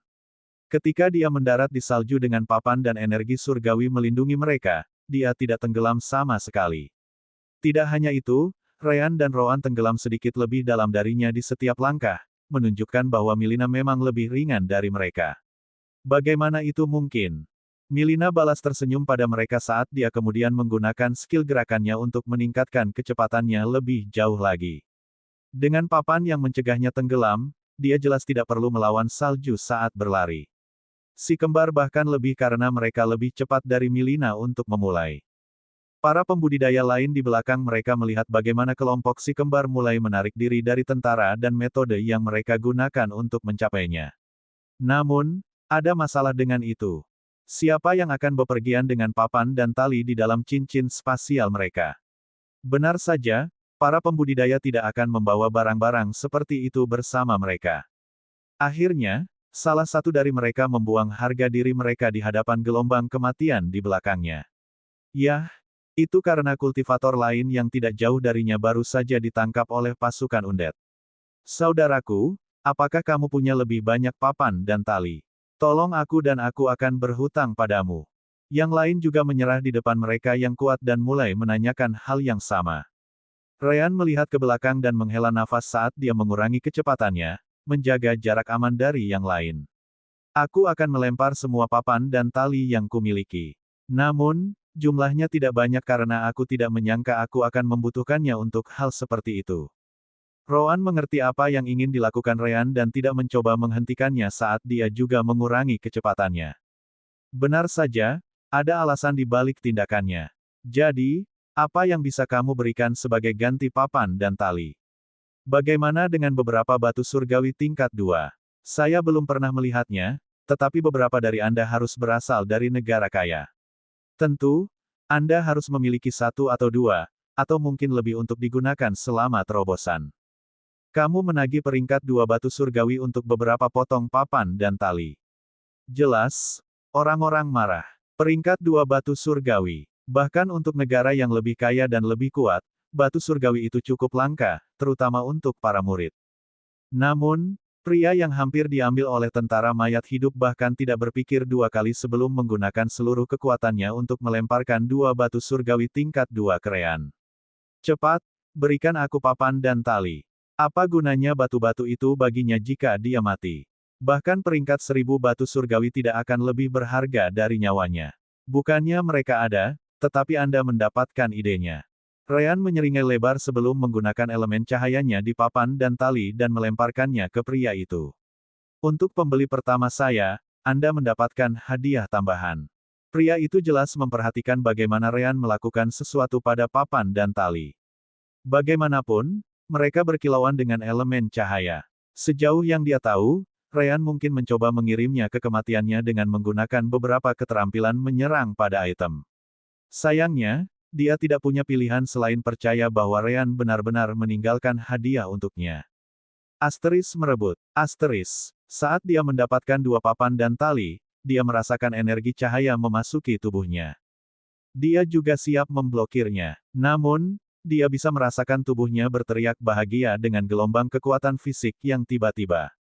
Ketika dia mendarat di salju dengan papan dan energi surgawi melindungi mereka, dia tidak tenggelam sama sekali. Tidak hanya itu, Ryan dan Roan tenggelam sedikit lebih dalam darinya di setiap langkah, menunjukkan bahwa Milina memang lebih ringan dari mereka. Bagaimana itu mungkin? Milina balas tersenyum pada mereka saat dia kemudian menggunakan skill gerakannya untuk meningkatkan kecepatannya lebih jauh lagi. Dengan papan yang mencegahnya tenggelam, dia jelas tidak perlu melawan salju saat berlari. Si kembar bahkan lebih karena mereka lebih cepat dari Milina untuk memulai. Para pembudidaya lain di belakang mereka melihat bagaimana kelompok si kembar mulai menarik diri dari tentara dan metode yang mereka gunakan untuk mencapainya. Namun, ada masalah dengan itu. Siapa yang akan bepergian dengan papan dan tali di dalam cincin spasial mereka? Benar saja, para pembudidaya tidak akan membawa barang-barang seperti itu bersama mereka. Akhirnya, salah satu dari mereka membuang harga diri mereka di hadapan gelombang kematian di belakangnya. Yah, itu karena kultivator lain yang tidak jauh darinya baru saja ditangkap oleh pasukan undead. Saudaraku, apakah kamu punya lebih banyak papan dan tali? Tolong aku dan aku akan berhutang padamu. Yang lain juga menyerah di depan mereka yang kuat dan mulai menanyakan hal yang sama. Ryan melihat ke belakang dan menghela nafas saat dia mengurangi kecepatannya, menjaga jarak aman dari yang lain. Aku akan melempar semua papan dan tali yang kumiliki. Namun, jumlahnya tidak banyak karena aku tidak menyangka aku akan membutuhkannya untuk hal seperti itu. Rowan mengerti apa yang ingin dilakukan Ryan dan tidak mencoba menghentikannya saat dia juga mengurangi kecepatannya. Benar saja, ada alasan di balik tindakannya. Jadi, apa yang bisa kamu berikan sebagai ganti papan dan tali? Bagaimana dengan beberapa batu surgawi tingkat 2? Saya belum pernah melihatnya, tetapi beberapa dari Anda harus berasal dari negara kaya. Tentu, Anda harus memiliki satu atau dua, atau mungkin lebih untuk digunakan selama terobosan. Kamu menagih peringkat 2 batu surgawi untuk beberapa potong papan dan tali. Jelas, orang-orang marah. Peringkat 2 batu surgawi. Bahkan untuk negara yang lebih kaya dan lebih kuat, batu surgawi itu cukup langka, terutama untuk para murid. Namun, pria yang hampir diambil oleh tentara mayat hidup bahkan tidak berpikir dua kali sebelum menggunakan seluruh kekuatannya untuk melemparkan 2 batu surgawi tingkat 2 ke Ryan. Cepat, berikan aku papan dan tali. Apa gunanya batu-batu itu baginya jika dia mati? Bahkan peringkat 1000 batu surgawi tidak akan lebih berharga dari nyawanya. Bukannya mereka ada, tetapi Anda mendapatkan idenya. Ryan menyeringai lebar sebelum menggunakan elemen cahayanya di papan dan tali dan melemparkannya ke pria itu. Untuk pembeli pertama saya, Anda mendapatkan hadiah tambahan. Pria itu jelas memperhatikan bagaimana Ryan melakukan sesuatu pada papan dan tali. Bagaimanapun, mereka berkilauan dengan elemen cahaya. Sejauh yang dia tahu, Ryan mungkin mencoba mengirimnya ke kematiannya dengan menggunakan beberapa keterampilan menyerang pada item. Sayangnya, dia tidak punya pilihan selain percaya bahwa Ryan benar-benar meninggalkan hadiah untuknya. Asteris merebut. Asteris. Saat dia mendapatkan 2 papan dan tali, dia merasakan energi cahaya memasuki tubuhnya. Dia juga siap memblokirnya. Namun, dia bisa merasakan tubuhnya berteriak bahagia dengan gelombang kekuatan fisik yang tiba-tiba.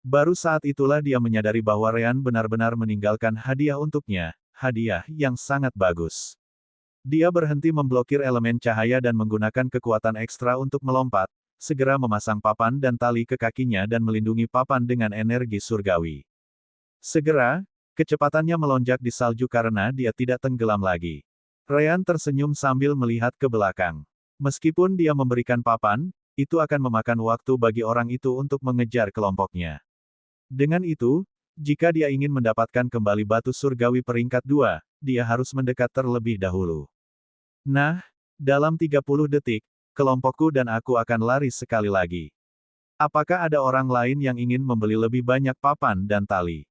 Baru saat itulah dia menyadari bahwa Ryan benar-benar meninggalkan hadiah untuknya, hadiah yang sangat bagus. Dia berhenti memblokir elemen cahaya dan menggunakan kekuatan ekstra untuk melompat, segera memasang papan dan tali ke kakinya dan melindungi papan dengan energi surgawi. Segera, kecepatannya melonjak di salju karena dia tidak tenggelam lagi. Ryan tersenyum sambil melihat ke belakang. Meskipun dia memberikan papan, itu akan memakan waktu bagi orang itu untuk mengejar kelompoknya. Dengan itu, jika dia ingin mendapatkan kembali batu surgawi peringkat 2, dia harus mendekat terlebih dahulu. Nah, dalam 30 detik, kelompokku dan aku akan lari sekali lagi. Apakah ada orang lain yang ingin membeli lebih banyak papan dan tali?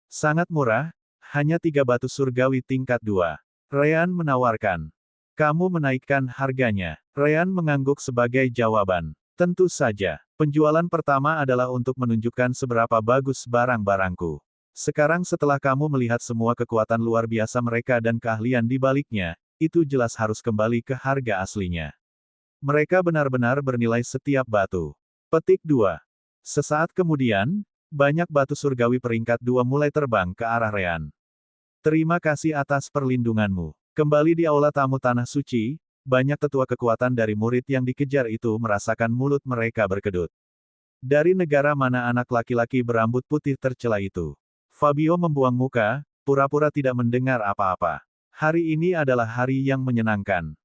Sangat murah, hanya 3 batu surgawi tingkat 2. Ryan menawarkan. Kamu menaikkan harganya. Ryan mengangguk sebagai jawaban. Tentu saja, penjualan pertama adalah untuk menunjukkan seberapa bagus barang-barangku. Sekarang setelah kamu melihat semua kekuatan luar biasa mereka dan keahlian di baliknya, itu jelas harus kembali ke harga aslinya. Mereka benar-benar bernilai setiap batu. Petik 2. Sesaat kemudian, banyak batu surgawi peringkat 2 mulai terbang ke arah Ryan. Terima kasih atas perlindunganmu. Kembali di aula tamu Tanah Suci, banyak tetua kekuatan dari murid yang dikejar itu merasakan mulut mereka berkedut. Dari negara mana anak laki-laki berambut putih tercela itu? Fabio membuang muka, pura-pura tidak mendengar apa-apa. Hari ini adalah hari yang menyenangkan.